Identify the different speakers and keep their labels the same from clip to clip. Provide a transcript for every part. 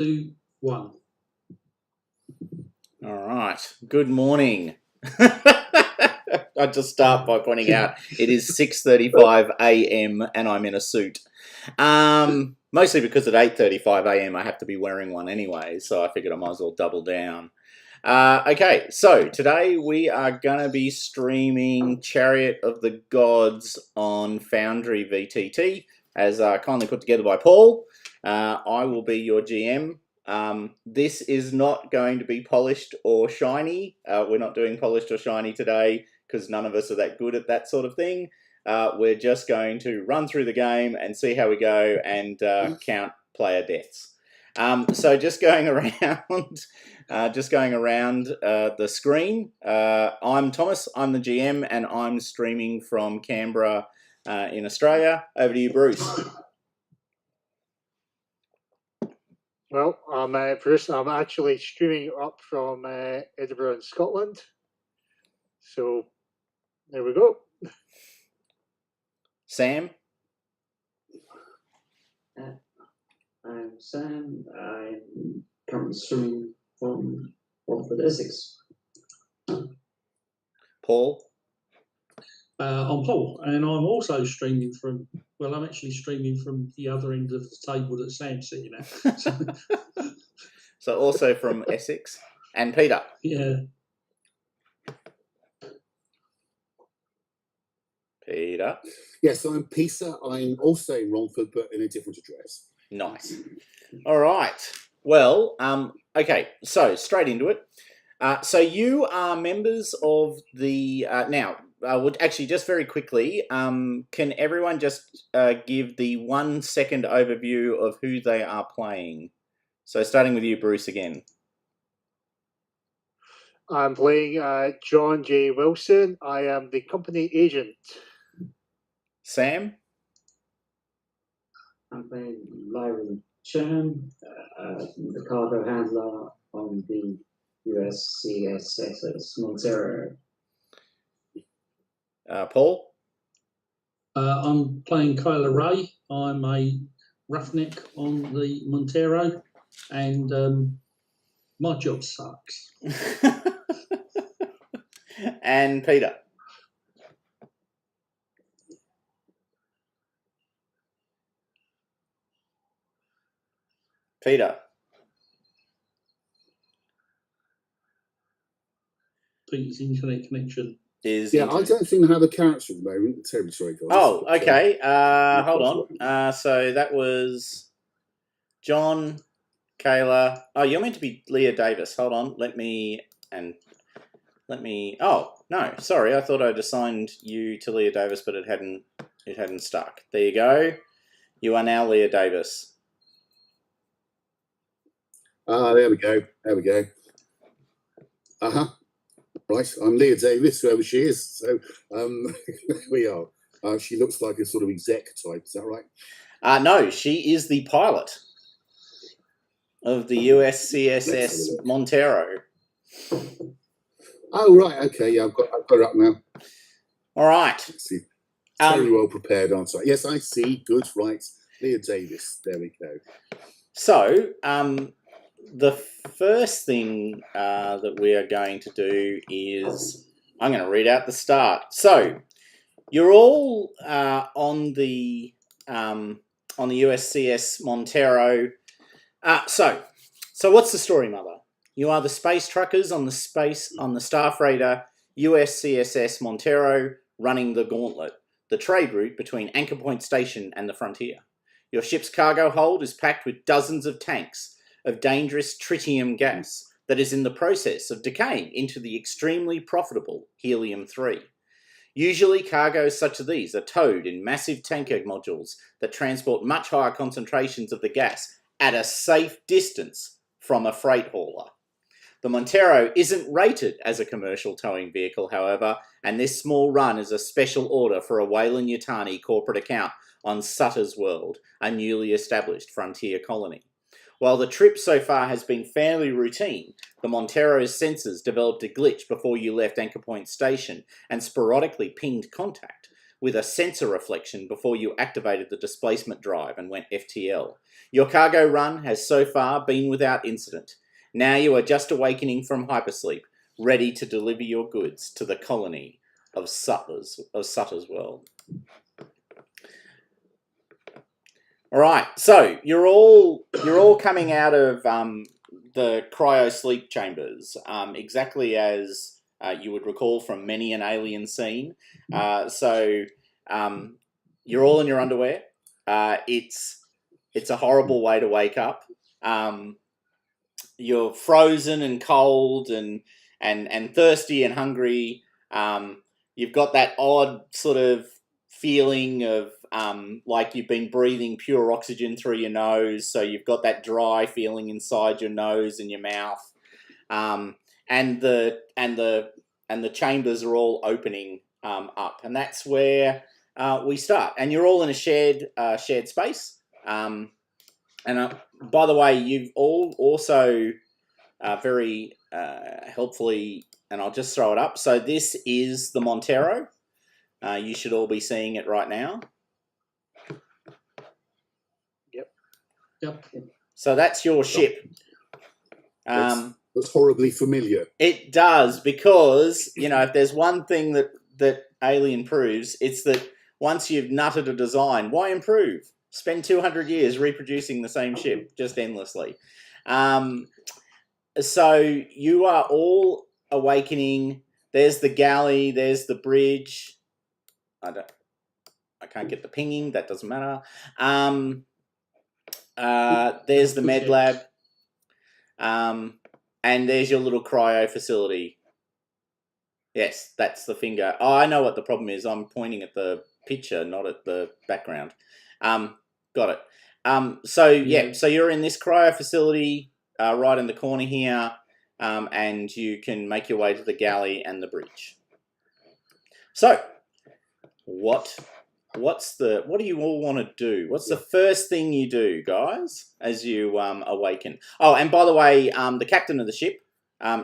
Speaker 1: 2, 1.
Speaker 2: All right. Good morning. I'll just start by pointing out it is 6:35 a.m. and I'm in a suit. Mostly because at 8:35 a.m. I have to be wearing one anyway, so I figured I might as well double down. Okay, so today we are going to be streaming Chariot of the Gods on Foundry VTT, as kindly put together by Paul. I will be your GM. This is not going to be polished or shiny. We're not doing polished or shiny today because none of us are that good at that sort of thing. We're just going to run through the game and see how we go and count player deaths. So just going around, the screen. I'm Thomas. I'm the GM, and I'm streaming from Canberra in Australia. Over to you, Bruce.
Speaker 3: Well, I'm Bruce. I'm actually streaming up from Edinburgh in Scotland. So there we go.
Speaker 2: Sam?
Speaker 4: I'm Sam. I'm currently streaming from Watford, Essex.
Speaker 2: Paul?
Speaker 1: I'm Paul, and I'm also streaming from, well, I'm actually streaming from the other end of the table that Sam's sitting at.
Speaker 2: So also from Essex. And Peter?
Speaker 1: Yeah.
Speaker 2: Peter?
Speaker 5: Yes, I'm Peter. I'm also in Romford, but in a different address.
Speaker 2: Nice. All right. Well, okay, so straight into it. So you are members of the... now, actually, just very quickly, can everyone just give the 1 second overview of who they are playing? So starting with you, Bruce, again.
Speaker 3: I'm playing John J. Wilson. I am the company agent.
Speaker 2: Sam?
Speaker 4: I'm playing Lyron Chan, the cargo handler on the USCSS Montero.
Speaker 2: Paul?
Speaker 1: I'm playing Kyla Ray. I'm a roughneck on the Montero, and my job sucks.
Speaker 2: And Peter? Peter?
Speaker 1: Peter's internet connection.
Speaker 5: I don't think I have a character at the moment. I'm terribly sorry, guys.
Speaker 2: Oh, okay. Hold on. So that was John, Kayla. Oh, you're meant to be Leah Davis. Hold on. Let me. Oh no, sorry. I thought I'd assigned you to Leah Davis, but it hadn't stuck. There you go. You are now Leah Davis.
Speaker 5: There we go. There we go. Right, I'm Leah Davis, whoever she is. So there we are. She looks like a sort of exec type. Is that right?
Speaker 2: No, she is the pilot of the USCSS Montero.
Speaker 5: Oh, right. Okay. Yeah, I've got it up now.
Speaker 2: All right.
Speaker 5: Let's see. Very well prepared, aren't I? Yes, I see. Good. Right. Leah Davis. There we go.
Speaker 2: So, the first thing that we are going to do is I'm going to read out the start. So, you're all on the USCS Montero. So what's the story, Mother? You are the space truckers on the Star Freighter USCSS Montero, running the gauntlet, the trade route between Anchor Point Station and the frontier. Your ship's cargo hold is packed with dozens of tanks of dangerous tritium gas that is in the process of decaying into the extremely profitable helium-3. Usually cargoes such as these are towed in massive tanker modules that transport much higher concentrations of the gas at a safe distance from a freight hauler. The Montero isn't rated as a commercial towing vehicle, however, and this small run is a special order for a Weyland-Yutani corporate account on Sutter's World, a newly established frontier colony. While the trip so far has been fairly routine, the Montero's sensors developed a glitch before you left Anchor Point Station and sporadically pinged contact, with a sensor reflection before you activated the displacement drive and went FTL. Your cargo run has so far been without incident. Now you are just awakening from hypersleep, ready to deliver your goods to the colony of Sutter's World. All right, so you're all coming out of the cryo sleep chambers, exactly as you would recall from many an alien scene. So you're all in your underwear. It's a horrible way to wake up. You're frozen and cold and thirsty and hungry. You've got that odd sort of feeling of like you've been breathing pure oxygen through your nose, so you've got that dry feeling inside your nose and your mouth, and the chambers are all opening up, and that's where we start. And you're all in a shared space. And by the way, you've all also very helpfully, and I'll just throw it up. So this is the Montero. You should all be seeing it right now.
Speaker 1: Yep.
Speaker 2: So that's your ship.
Speaker 5: That's horribly familiar.
Speaker 2: It does, because, you know, if there's one thing that Alien proves, it's that once you've nutted a design, why improve? Spend 200 years reproducing the same ship just endlessly. So you are all awakening. There's the galley. There's the bridge. I can't get the pinging. That doesn't matter. There's the med lab. And there's your little cryo facility. Yes, that's the finger. Oh, I know what the problem is. I'm pointing at the picture, not at the background. Got it. So you're in this cryo facility right in the corner here, and you can make your way to the galley and the bridge. So, what do you all want to do? What's the first thing you do, guys, as you awaken? Oh, and by the way, the captain of the ship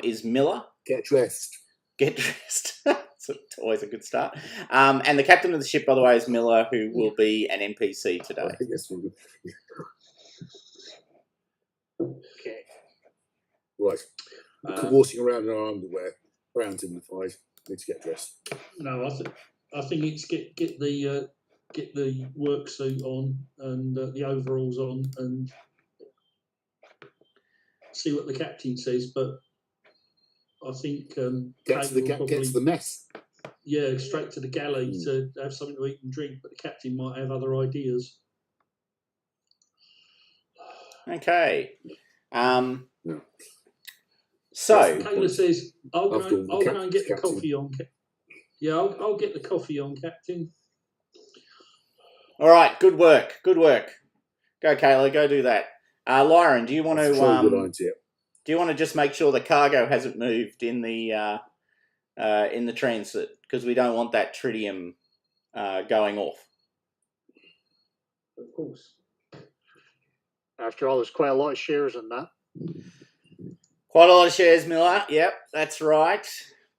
Speaker 2: is Miller.
Speaker 5: Get dressed.
Speaker 2: Get dressed. It's always a good start. And the captain of the ship, by the way, is Miller, who will be an NPC today.
Speaker 5: I think that's really...
Speaker 3: Okay.
Speaker 5: Right. Cavorting around in our underwear, brown dignified. Need to get dressed.
Speaker 1: No, I think it's get the work suit on and the overalls on and see what the captain says. But I think
Speaker 5: get to the mess.
Speaker 1: Yeah, straight to the galley to have something to eat and drink. But the captain might have other ideas.
Speaker 2: Okay.
Speaker 5: No.
Speaker 2: So
Speaker 1: Kayla says, "I'll go and get the
Speaker 5: captain.
Speaker 1: coffee on." Yeah, I'll get the coffee on, Captain.
Speaker 2: All right, good work. Good work. Go, Kayla. Go do that. Lyron, do you want to just make sure the cargo hasn't moved in the transit, because we don't want that tritium going off.
Speaker 4: Of course.
Speaker 3: After all, there's quite a lot of shares in that.
Speaker 2: Quite a lot of shares, Miller. Yep, that's right.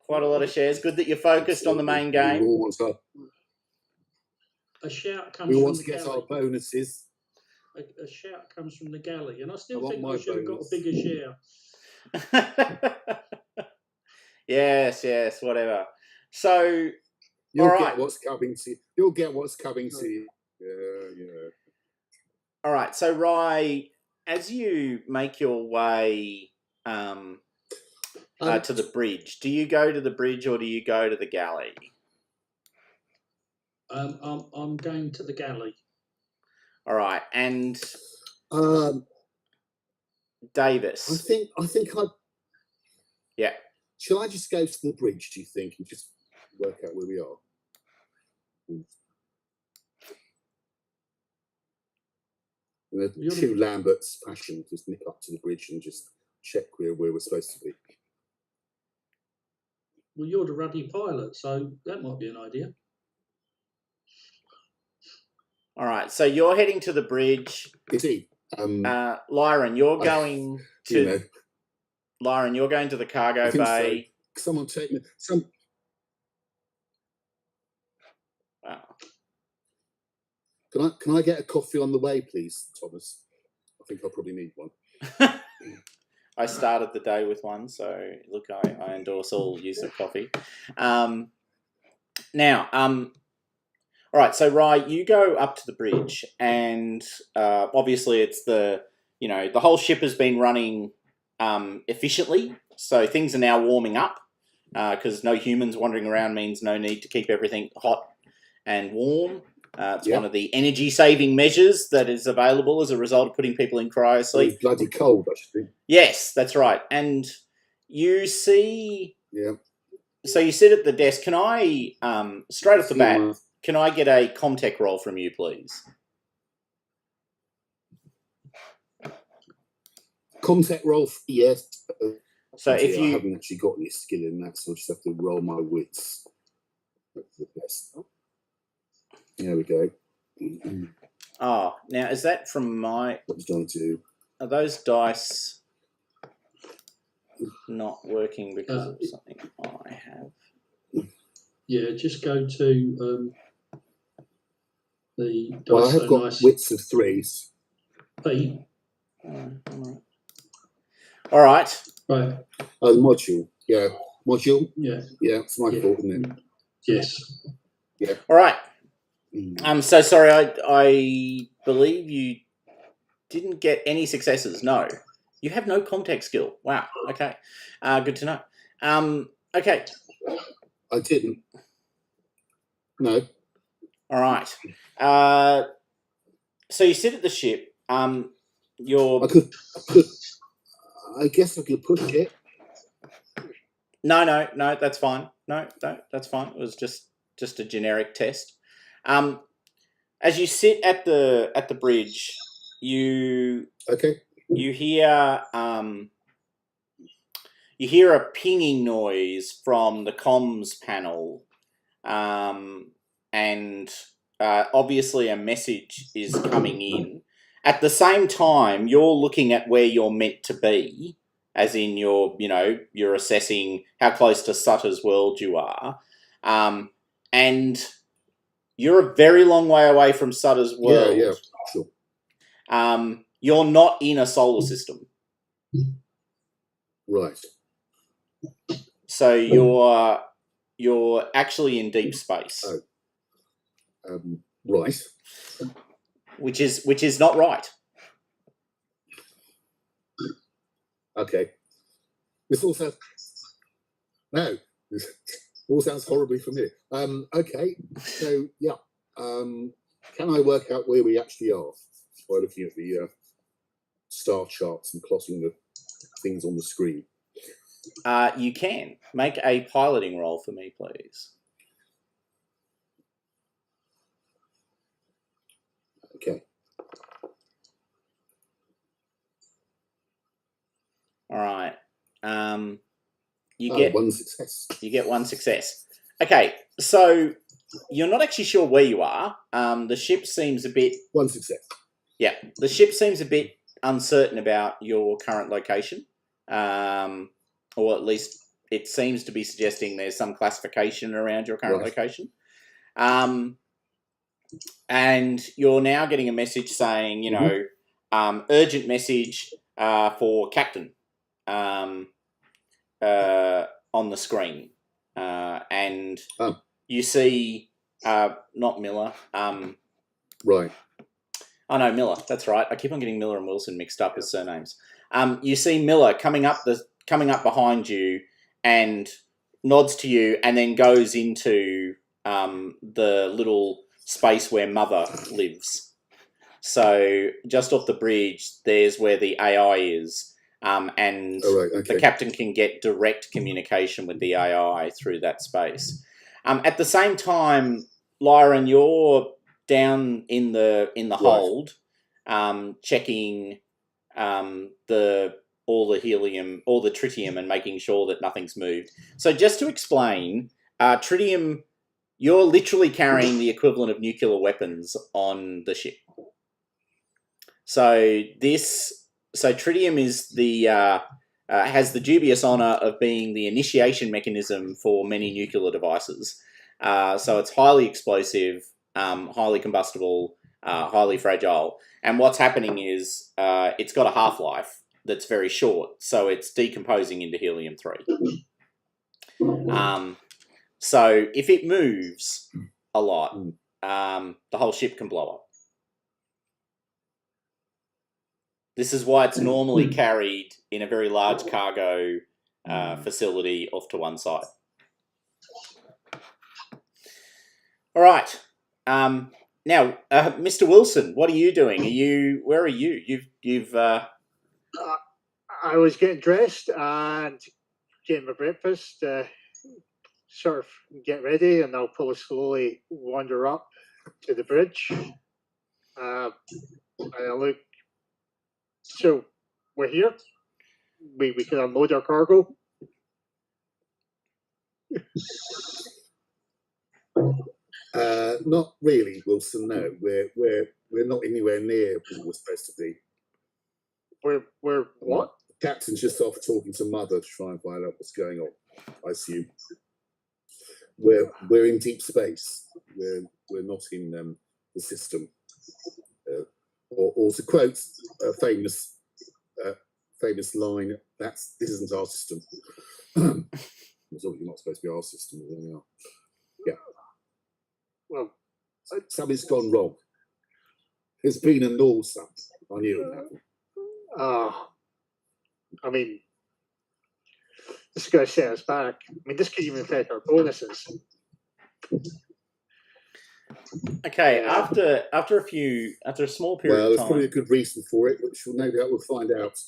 Speaker 2: Quite a lot of shares. Good that you're focused on the main game.
Speaker 1: A shout comes
Speaker 5: We
Speaker 1: from
Speaker 5: want
Speaker 1: the
Speaker 5: to get
Speaker 1: galley.
Speaker 5: our bonuses.
Speaker 1: A shout comes from the galley, and I still
Speaker 5: I
Speaker 1: think
Speaker 5: want
Speaker 1: I should have got a
Speaker 5: bonus.
Speaker 1: bigger share.
Speaker 2: Yes, whatever. So
Speaker 5: You'll
Speaker 2: all
Speaker 5: get
Speaker 2: right.
Speaker 5: what's coming to you. You'll get what's coming to you. Yeah.
Speaker 2: All right. So Rye, as you make your way to the bridge, do you go to the bridge or do you go to the galley?
Speaker 1: I'm going to the galley.
Speaker 2: All right, and Davis.
Speaker 5: I think I.
Speaker 2: Yeah.
Speaker 5: Shall I just go to the bridge? Do you think, and just work out where we are? In a true Lambert's fashion, just nip up to the bridge and just check where we're supposed to be.
Speaker 1: Well, you're the ruddy pilot, so that might be an idea.
Speaker 2: All right, so you're heading to the bridge.
Speaker 5: Is he?
Speaker 2: Lyron, you're going to. Lyron, you're going to the cargo bay.
Speaker 5: So. Someone take me.
Speaker 2: Wow.
Speaker 5: Can I get a coffee on the way, please, Thomas? I think I'll probably need one.
Speaker 2: I started the day with one, so look, I endorse all use of coffee. Now, all right. So, Rye, you go up to the bridge, and obviously, it's the whole ship has been running efficiently, so things are now warming up because no humans wandering around means no need to keep everything hot and warm. It's one of the energy-saving measures that is available as a result of putting people in cryosleep.
Speaker 5: It's bloody cold, actually.
Speaker 2: Yes, that's right. And you see...
Speaker 5: Yeah.
Speaker 2: So you sit at the desk. Can I, straight off the bat, can I get a Comtech roll from you, please?
Speaker 5: Comtech roll, yes.
Speaker 2: So
Speaker 5: I
Speaker 2: if you...
Speaker 5: haven't actually got any skill in that, so I just have to roll my wits. That's the best. There we go.
Speaker 2: Oh, now is that from my...
Speaker 5: What was done to?
Speaker 2: Are those dice not working because of something I have?
Speaker 1: Yeah, just go to the dice.
Speaker 5: Well, I have got wits of 3s.
Speaker 1: P.
Speaker 2: All right.
Speaker 1: Right.
Speaker 5: Oh, the module. Yeah. Module?
Speaker 1: Yeah.
Speaker 5: Yeah, it's my fault, isn't it?
Speaker 1: Yes.
Speaker 5: Yeah.
Speaker 2: All right. I'm so sorry. I believe you didn't get any successes. No. You have no Comtech skill. Wow. Okay. Good to know. Okay.
Speaker 5: I didn't. No.
Speaker 2: All right. So you sit at the ship. You're...
Speaker 5: I guess I could push it.
Speaker 2: No, that's fine. No, that's fine. It was just a generic test. As you sit at the bridge, you hear a pinging noise from the comms panel, and obviously a message is coming in. At the same time, you're looking at where you're meant to be, as in you're assessing how close to Sutter's world you are, and you're a very long way away from Sutter's world.
Speaker 5: Yeah, sure.
Speaker 2: You're not in a solar system.
Speaker 5: Right.
Speaker 2: So you're actually in deep space.
Speaker 5: Oh. Right.
Speaker 2: Which is not right.
Speaker 5: Okay. This all sounds... No. This all sounds horribly familiar. Okay. So, yeah. Can I work out where we actually are by looking at the star charts and plotting the things on the screen?
Speaker 2: You can. Make a piloting roll for me, please.
Speaker 5: Okay.
Speaker 2: All right. You
Speaker 5: get one success.
Speaker 2: You get one success. Okay, so you're not actually sure where you are. The ship seems a bit...
Speaker 5: One success.
Speaker 2: Yeah, the ship seems a bit uncertain about your current location, or at least it seems to be suggesting there's some classification around your current location. And you're now getting a message saying, urgent message for Captain on the screen. And you see, not Miller.
Speaker 5: Right.
Speaker 2: Oh, no, Miller. That's right. I keep on getting Miller and Wilson mixed up as surnames. You see Miller coming up behind you and nods to you and then goes into the little space where Mother lives. So just off the bridge, there's where the AI is, and the captain can get direct communication with the AI through that space. At the same time, Lyron, you're down in the hold, checking all the helium, all the tritium, and making sure that nothing's moved. So just to explain, tritium, you're literally carrying the equivalent of nuclear weapons on the ship. So tritium is has the dubious honor of being the initiation mechanism for many nuclear devices. So it's highly explosive, highly combustible, highly fragile. And what's happening is it's got a half-life that's very short, so it's decomposing into helium-3. So if it moves a lot, the whole ship can blow up. This is why it's normally carried in a very large cargo facility off to one side. All right. Now, Mr. Wilson, what are you doing? Where are you? You've.
Speaker 3: I was getting dressed and getting my breakfast. Sort of get ready, and I'll probably slowly wander up to the bridge. And I look. So we're here. We can unload our cargo.
Speaker 5: Not really, Wilson. No, we're not anywhere near where we're supposed to be.
Speaker 3: We're what?
Speaker 5: The captain's just off talking to Mother to try and find out what's going on. I assume we're in deep space. We're not in the system. Or to quote a famous line, this isn't our system. It's obviously not supposed to be our system. Yeah.
Speaker 3: Well,
Speaker 5: something's gone wrong. There's been a null something. I knew it happened.
Speaker 3: I mean, this is going to set us back. I mean, this could even affect our bonuses.
Speaker 2: Okay, after a small period
Speaker 5: Well,
Speaker 2: of
Speaker 5: there's
Speaker 2: time.
Speaker 5: probably a good reason for it, which no doubt we'll find out.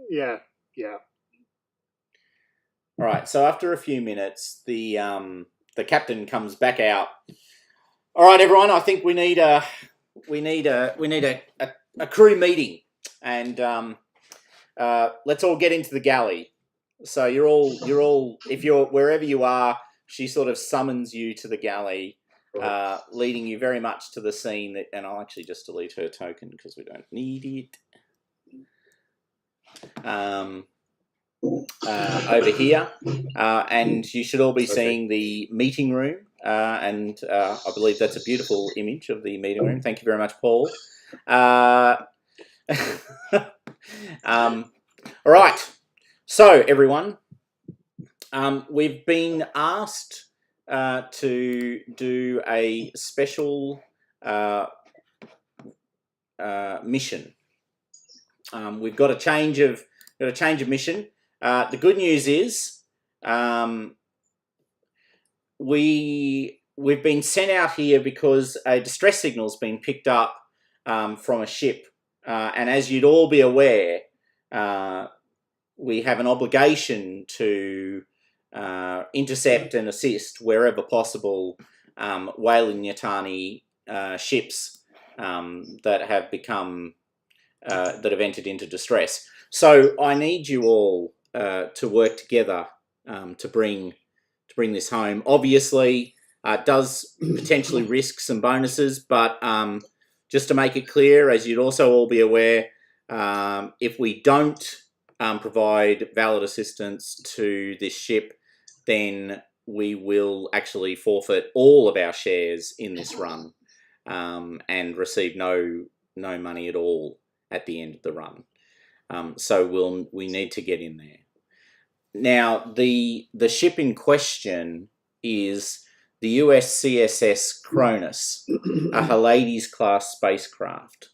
Speaker 3: Yeah.
Speaker 2: All right. So after a few minutes, the captain comes back out. All right, everyone. I think we need a crew meeting, and let's all get into the galley. So you're all if you're wherever you are, she sort of summons you to the galley, leading you very much to the scene that. And I'll actually just delete her token because we don't need it. Over here, and you should all be seeing the meeting room, and I believe that's a beautiful image of the meeting room. Thank you very much, Paul. All right, so everyone, we've been asked to do a special mission. We've got a change of mission. The good news is we've been sent out here because a distress signal's been picked up from a ship, and as you'd all be aware, we have an obligation to intercept and assist wherever possible Weyland Yutani ships that have become that have entered into distress. So I need you all to work together to bring this home. Obviously, it does potentially risk some bonuses, but just to make it clear, as you'd also all be aware, if we don't provide valid assistance to this ship, then we will actually forfeit all of our shares in this run and receive no money at all at the end of the run. So we need to get in there. Now, the ship in question is the USCSS Cronus, a Hyades class spacecraft.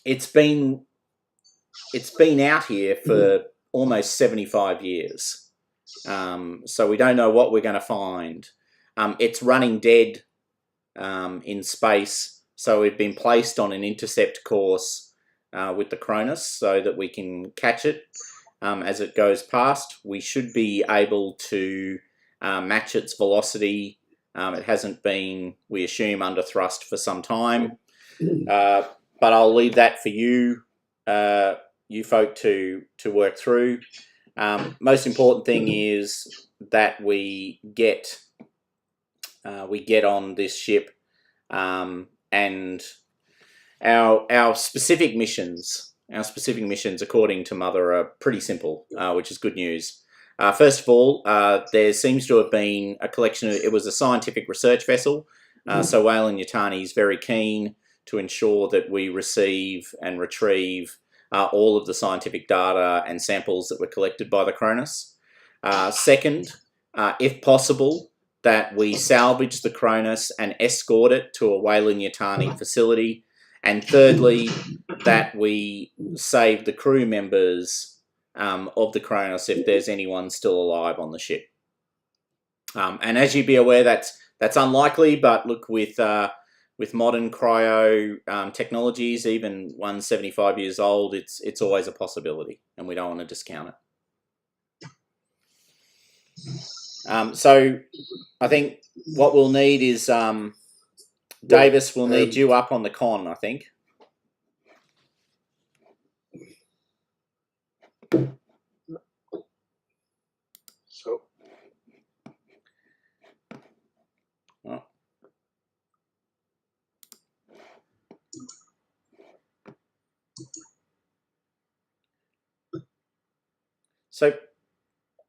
Speaker 2: It's been out here for almost 75 years. So we don't know what we're going to find. It's running dead in space, so we've been placed on an intercept course with the Cronus so that we can catch it as it goes past. We should be able to match its velocity. It hasn't been, we assume, under thrust for some time, but I'll leave that for you folk to work through. Most important thing is that we get on this ship, and our specific missions, according to Mother, are pretty simple, which is good news. First of all, there seems to have been a collection of, it was a scientific research vessel So Wayland Yutani is very keen to ensure that we receive and retrieve all of the scientific data and samples that were collected by the Cronus. Second, if possible, that we salvage the Cronus and escort it to a Wayland Yutani facility. And thirdly, that we save the crew members of the Cronus if there's anyone still alive on the ship. And as you'd be aware, that's unlikely, but look, with modern cryo technologies, even one 75 years old, it's always a possibility, and we don't want to discount it. So I think what we'll need is Davis will need you up on the con, I think.
Speaker 3: So
Speaker 2: Oh. So,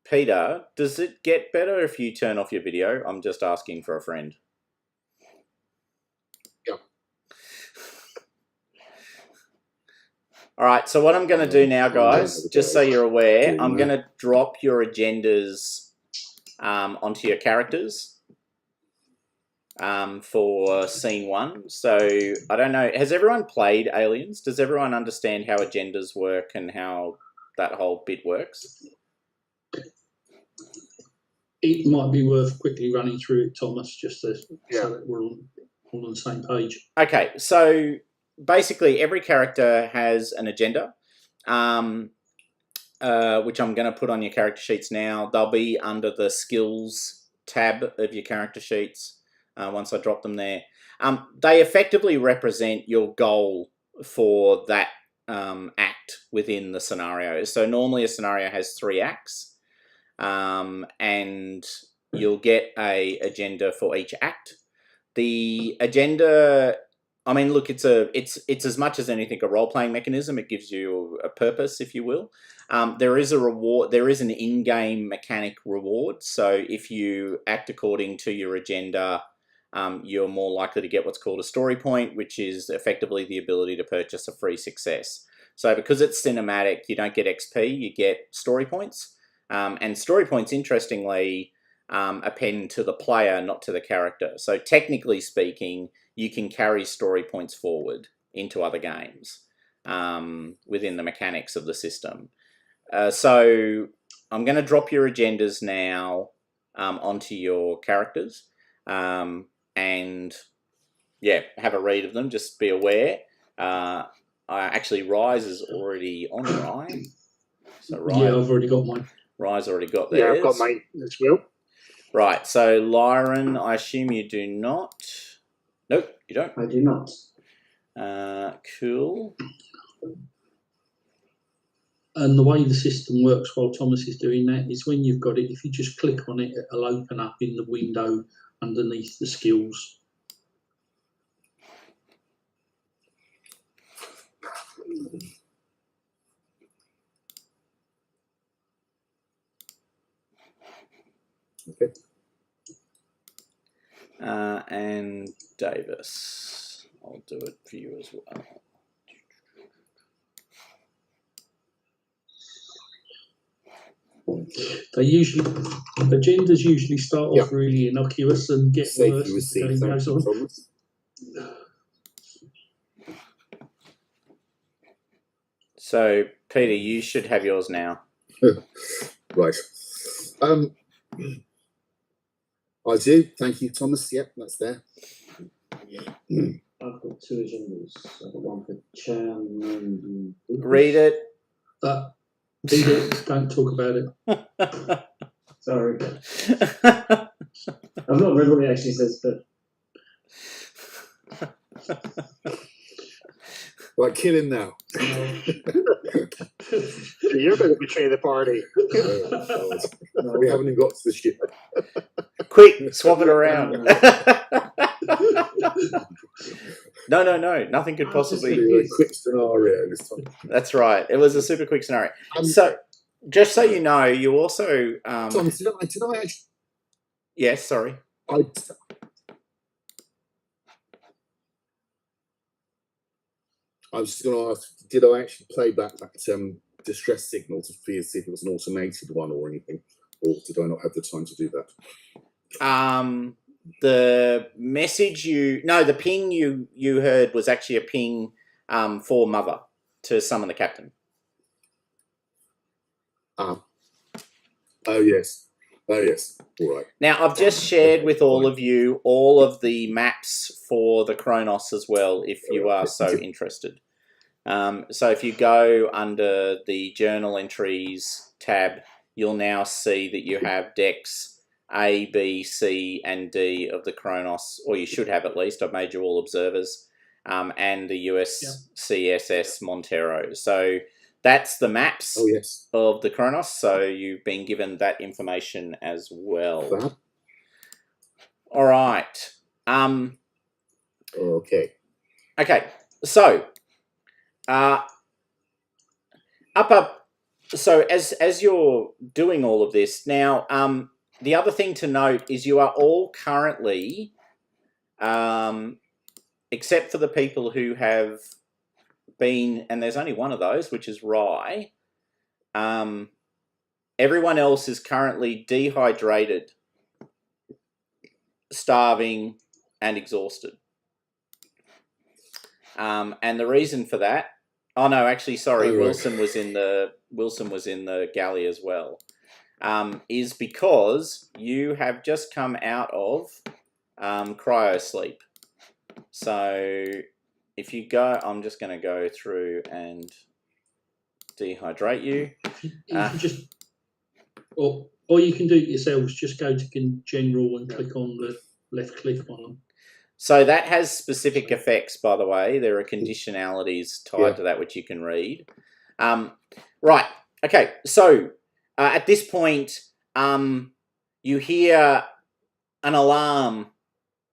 Speaker 2: Peter, does it get better if you turn off your video? I'm just asking for a friend.
Speaker 5: Yeah.
Speaker 2: All right, so what I'm going to do now, guys, just so you're aware, I'm going to drop your agendas onto your characters for scene 1. So, I don't know, has everyone played Aliens? Does everyone understand how agendas work and how that whole bit works?
Speaker 1: It might be worth quickly running through it, Thomas, just so that we're all on the same page.
Speaker 2: Okay, so basically every character has an agenda, which I'm going to put on your character sheets now. They'll be under the skills tab of your character sheets once I drop them there. They effectively represent your goal for that act within the scenario. So normally a scenario has 3 acts. And you'll get a agenda for each act. The agenda, I mean, look, it's as much as anything a role-playing mechanism. It gives you a purpose, if you will. There is a reward. There is an in-game mechanic reward. So if you act according to your agenda, you're more likely to get what's called a story point, which is effectively the ability to purchase a free success. So because it's cinematic, you don't get XP, you get story points. And story points, interestingly, append to the player, not to the character. So technically speaking, you can carry story points forward into other games within the mechanics of the system. So I'm going to drop your agendas now onto your characters. And yeah, have a read of them. Just be aware. Actually, Rise is already on Rye. So Rise,
Speaker 1: Yeah, I've already got mine.
Speaker 2: Rye's already got theirs.
Speaker 3: yeah, I've got mine as well.
Speaker 2: Right, so Lyron, I assume you do not. Nope, you don't.
Speaker 4: I do not.
Speaker 2: Cool.
Speaker 1: And the way the system works while Thomas is doing that is when you've got it, if you just click on it, it'll open up in the window underneath the skills.
Speaker 5: Okay.
Speaker 2: And Davis, I'll do it for you as well.
Speaker 1: Agendas usually start off really innocuous and get
Speaker 5: Safe
Speaker 1: worse
Speaker 5: you
Speaker 1: as the
Speaker 5: receive.
Speaker 1: game
Speaker 5: Thank
Speaker 1: goes
Speaker 5: you,
Speaker 1: on.
Speaker 5: Thomas.
Speaker 2: So, Peter, you should have yours now.
Speaker 5: Right. I do. Thank you, Thomas. Yep, that's there.
Speaker 4: I've got 2 agendas. I've got one for chairman.
Speaker 2: Read it.
Speaker 1: Peter, don't talk about it.
Speaker 4: Sorry. I've not read what it actually says, but
Speaker 5: Right, kill him now.
Speaker 3: You're going to betray the party.
Speaker 5: No, we haven't even got to the ship.
Speaker 2: Quick, swap it around. No. Nothing could possibly.
Speaker 5: A quick scenario this time.
Speaker 2: That's right. It was a super quick scenario. So, just so you know, you also.
Speaker 5: Thomas, did I actually?
Speaker 2: Yes, sorry.
Speaker 5: I I was just going to ask, did I actually play back that distress signal to see if it was an automated one or anything, or did I not have the time to do that?
Speaker 2: The message the ping you heard was actually a ping for Mother to summon the captain.
Speaker 5: Oh yes. All right.
Speaker 2: Now, I've just shared with all of you all of the maps for the Kronos as well, if you are so interested. So if you go under the journal entries tab, you'll now see that you have decks A, B, C, and D of the Kronos, or you should have at least. I've made you all observers, and the USCSS Montero. So that's the maps of the Kronos. So you've been given that information as well. All right.
Speaker 5: Okay.
Speaker 2: So, So as you're doing all of this now, the other thing to note is you are all currently, except for the people who have been, and there's only one of those, which is Rye. Everyone else is currently dehydrated, starving, and exhausted. And the reason for that, oh no, actually, sorry, Wilson was in the galley as well. Is because you have just come out of cryo sleep. So if you go, I'm just going to go through and dehydrate you.
Speaker 1: You can just, or you can do it yourselves. Just go to general and click on the left click on them.
Speaker 2: So that has specific effects, by the way. There are conditionalities tied to that which you can read. Right. Okay. So at this point, you hear an alarm,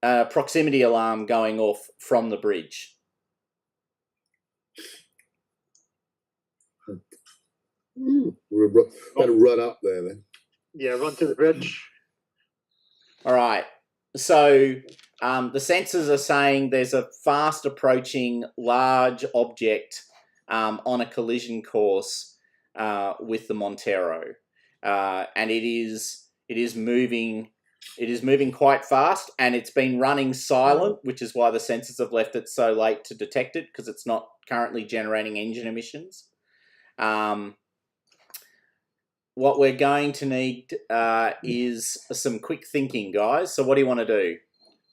Speaker 2: proximity alarm going off from the bridge.
Speaker 5: We're better run up there then.
Speaker 3: Yeah, run to the bridge.
Speaker 2: All right. So the sensors are saying there's a fast approaching large object on a collision course with the Montero, and it is moving. It is moving quite fast, and it's been running silent, which is why the sensors have left it so late to detect it, because it's not currently generating engine emissions. What we're going to need is some quick thinking, guys. So what do you want to do?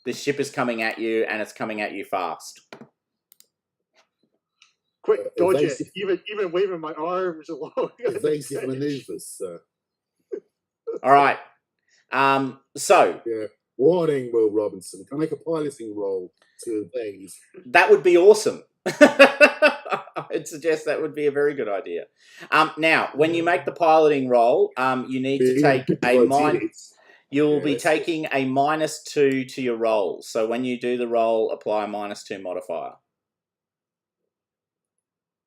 Speaker 2: This ship is coming at you, and it's coming at you fast.
Speaker 3: Quick dodge it. Even waving my arms along.
Speaker 5: Evasive manoeuvres, sir.
Speaker 2: All right. So
Speaker 5: warning, Will Robinson. Can I make a piloting roll to evade?
Speaker 2: That would be awesome. I'd suggest that would be a very good idea. Now, when you make the piloting roll, you need to take a You'll be taking a -2 to your roll. So when you do the roll, apply a -2 modifier.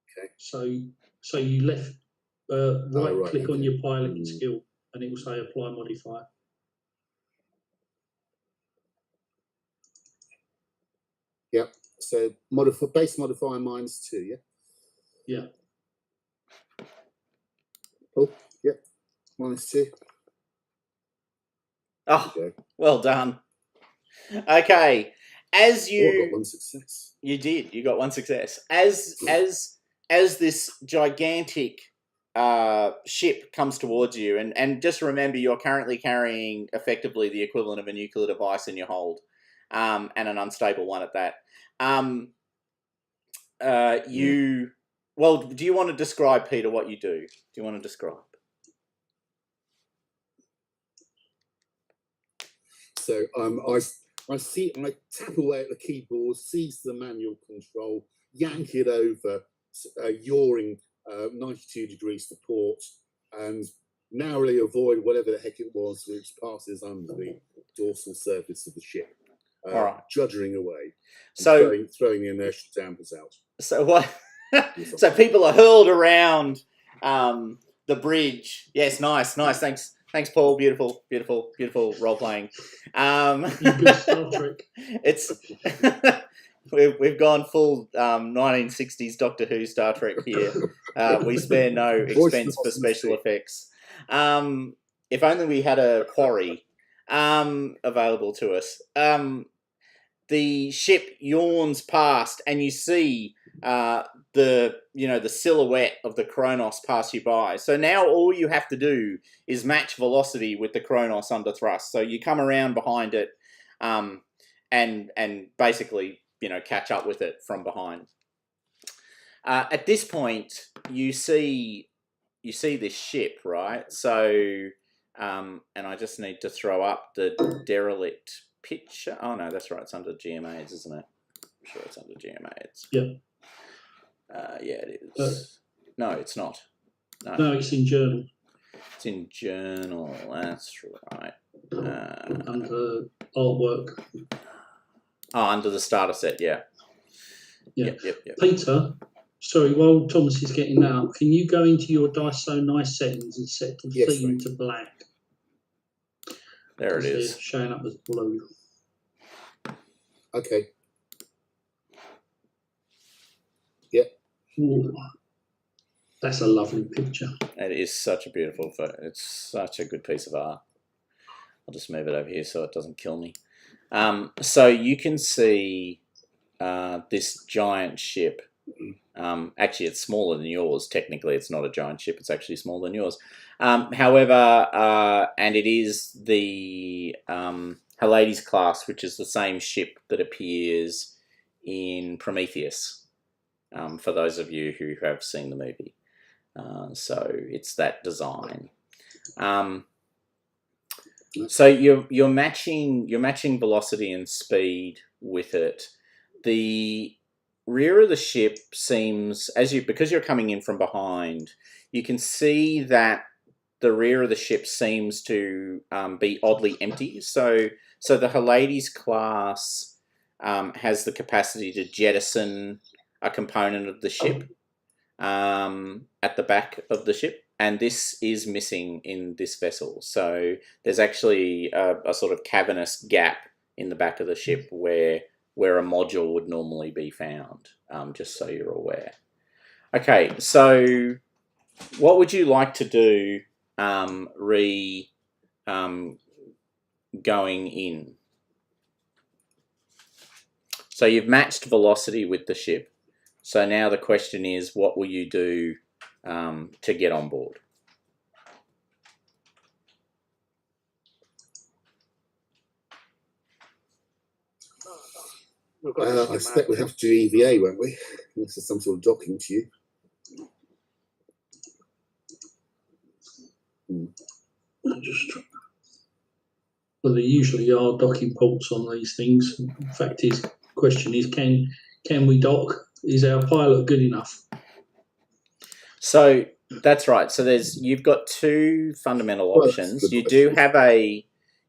Speaker 5: Okay.
Speaker 1: So you left click on your piloting skill, and it will say apply modifier.
Speaker 5: Yep. So base modifier -2. Yeah.
Speaker 1: Yeah.
Speaker 5: Oh, yep. -2.
Speaker 2: Oh, well done. Okay, as you
Speaker 5: I got one success.
Speaker 2: You did. You got one success. As this gigantic ship comes towards you, and just remember, you're currently carrying effectively the equivalent of a nuclear device in your hold, and an unstable one at that. Well, do you want to describe, Peter, what you do? Do you want to describe?
Speaker 5: So I tap away at the keyboard, seize the manual control, yank it over, yawing 92 degrees to port, and narrowly avoid whatever the heck it was which passes under the dorsal surface of the ship.
Speaker 2: All right.
Speaker 5: Juddering away.
Speaker 2: So
Speaker 5: throwing the inertial dampers out.
Speaker 2: So what? So people are hurled around the bridge. Yes, nice. Thanks, Paul. Beautiful role playing.
Speaker 1: Star Trek.
Speaker 2: It's We've gone full 1960s Doctor Who Star Trek here. We spare no expense for special effects. If only we had a quarry available to us. The ship yawns past, and you see the silhouette of the Kronos pass you by. So now all you have to do is match velocity with the Kronos under thrust. So you come around behind it, and basically catch up with it from behind. At this point, you see this ship, right? So, and I just need to throw up the derelict picture. Oh no, that's right. It's under GMAs, isn't it? I'm sure it's under GMAs.
Speaker 1: Yeah.
Speaker 2: Yeah, it is. No, it's not.
Speaker 1: No, it's in journal.
Speaker 2: It's in journal. That's right.
Speaker 1: Under artwork.
Speaker 2: Oh, under the starter set. Yeah.
Speaker 1: Yeah.
Speaker 2: Yep.
Speaker 1: Peter, sorry, while Thomas is getting that up, can you go into your Dice So Nice settings and set the
Speaker 5: Yes,
Speaker 1: theme to black?
Speaker 2: There it is.
Speaker 1: It's showing up as blue.
Speaker 5: Okay.
Speaker 1: Ooh, that's a lovely picture.
Speaker 2: It is such a beautiful photo. It's such a good piece of art. I'll just move it over here so it doesn't kill me. So you can see this giant ship. Actually, it's smaller than yours. Technically, it's not a giant ship. It's actually smaller than yours. However, and it is the Hyades class, which is the same ship that appears in Prometheus, for those of you who have seen the movie. So it's that design. So you're matching velocity and speed with it. The rear of the ship seems, because you're coming in from behind, you can see that the rear of the ship seems to be oddly empty. So the Hyades class has the capacity to jettison a component of the ship at the back of the ship, and this is missing in this vessel. So there's actually a sort of cavernous gap in the back of the ship where a module would normally be found, just so you're aware. Okay, so what would you like to do going in? So you've matched velocity with the ship. So now the question is, what will you do to get on board?
Speaker 5: I suspect we'll have to do EVA, won't we? This is some sort of docking tube.
Speaker 1: Well, there usually are docking ports on these things. In fact, his question is, can we dock? Is our pilot good enough?
Speaker 2: So that's right. So you've got two fundamental options. You do have an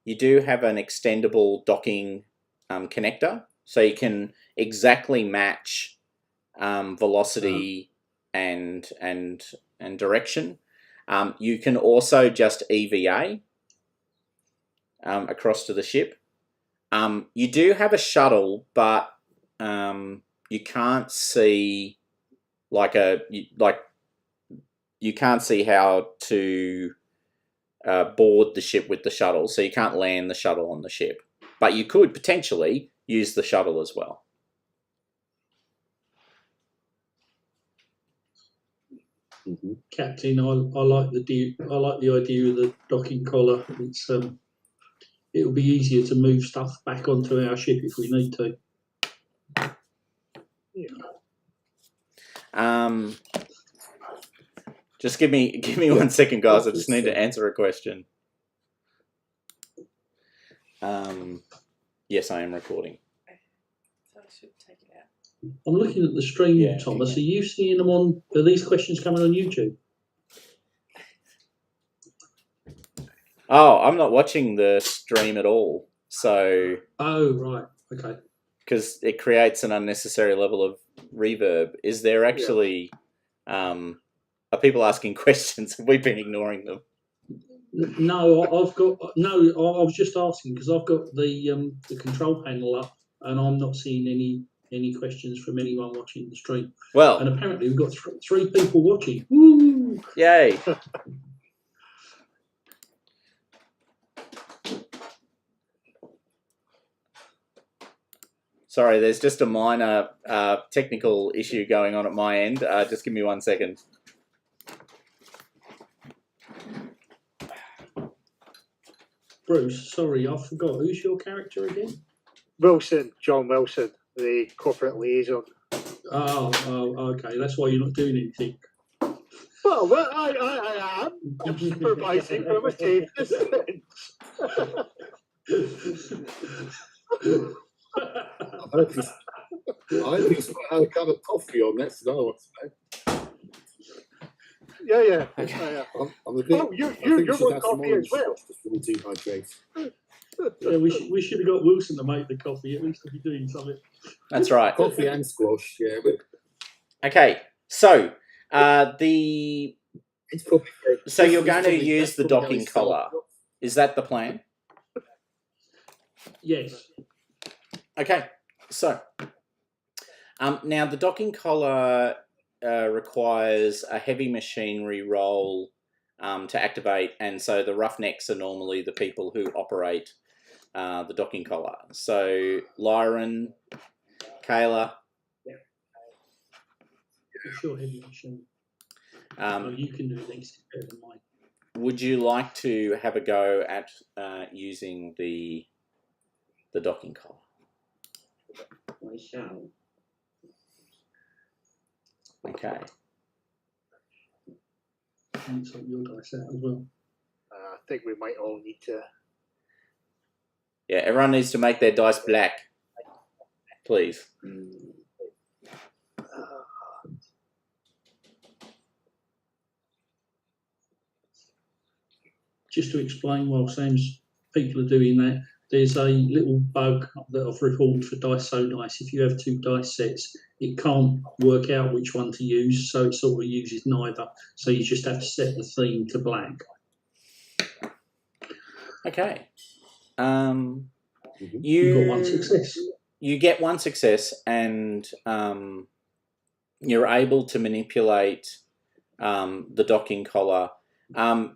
Speaker 2: extendable docking connector, so you can exactly match velocity and direction. You can also just EVA across to the ship. You do have a shuttle, but you can't see you can't see how to board the ship with the shuttle, so you can't land the shuttle on the ship. But you could potentially use the shuttle as well.
Speaker 5: Mm-hmm.
Speaker 1: Captain, I like the idea of the docking collar. It'll be easier to move stuff back onto our ship if we need to.
Speaker 2: Just give me 1 second, guys. I just need to answer a question. Yes, I am recording.
Speaker 6: So I should take it out.
Speaker 1: I'm looking at the stream, Thomas. Are you seeing them are these questions coming on YouTube?
Speaker 2: Oh, I'm not watching the stream at all. So.
Speaker 1: Oh, right. Okay.
Speaker 2: Because it creates an unnecessary level of reverb. Is there actually... Are people asking questions? Have we been ignoring them?
Speaker 1: No, I was just asking because I've got the control panel up and I'm not seeing any any questions from anyone watching the stream. And
Speaker 2: Well,
Speaker 1: apparently we've got three people watching. Woo!
Speaker 2: yay. Sorry, there's just a minor technical issue going on at my end. Just give me 1 second.
Speaker 1: Bruce, sorry, I forgot. Who's your character again?
Speaker 3: Wilson, John Wilson, the corporate liaison.
Speaker 1: Oh, okay. That's why you're not doing anything.
Speaker 3: Well, I am. I'm supervising from a safe distance.
Speaker 5: I hope he's had a cup of coffee on that tonight.
Speaker 3: Yeah.
Speaker 5: I'm a bit.
Speaker 3: Oh, you're
Speaker 5: on
Speaker 3: on coffee as well.
Speaker 5: Just for dehydrate.
Speaker 1: Yeah, we should have got Wilson to make the coffee. At least he'll be doing something.
Speaker 2: That's right.
Speaker 5: Coffee and squash, yeah. But
Speaker 2: Okay, so
Speaker 5: it's probably
Speaker 2: so you're going to use the docking collar. Is that the plan?
Speaker 1: Yes.
Speaker 2: Okay, so now the docking collar requires a heavy machinery roll to activate, and so the roughnecks are normally the people who operate the docking collar. So Lyron, Kayla.
Speaker 1: Sure, heavy machine. You can do things better than mine.
Speaker 2: Would you like to have a go at using the docking collar?
Speaker 4: I shall.
Speaker 2: Okay.
Speaker 1: And so your dice out as well.
Speaker 3: I think we might all need to.
Speaker 2: Yeah, everyone needs to make their dice black, please.
Speaker 1: Just to explain, while Sam's people are doing that, there's a little bug that I've reported for Dice So Nice. If you have 2 dice sets, it can't work out which one to use, so it sort of uses neither. So you just have to set the theme to black.
Speaker 2: Okay.
Speaker 1: You've got 1 success.
Speaker 2: You get 1 success, and you're able to manipulate the docking collar.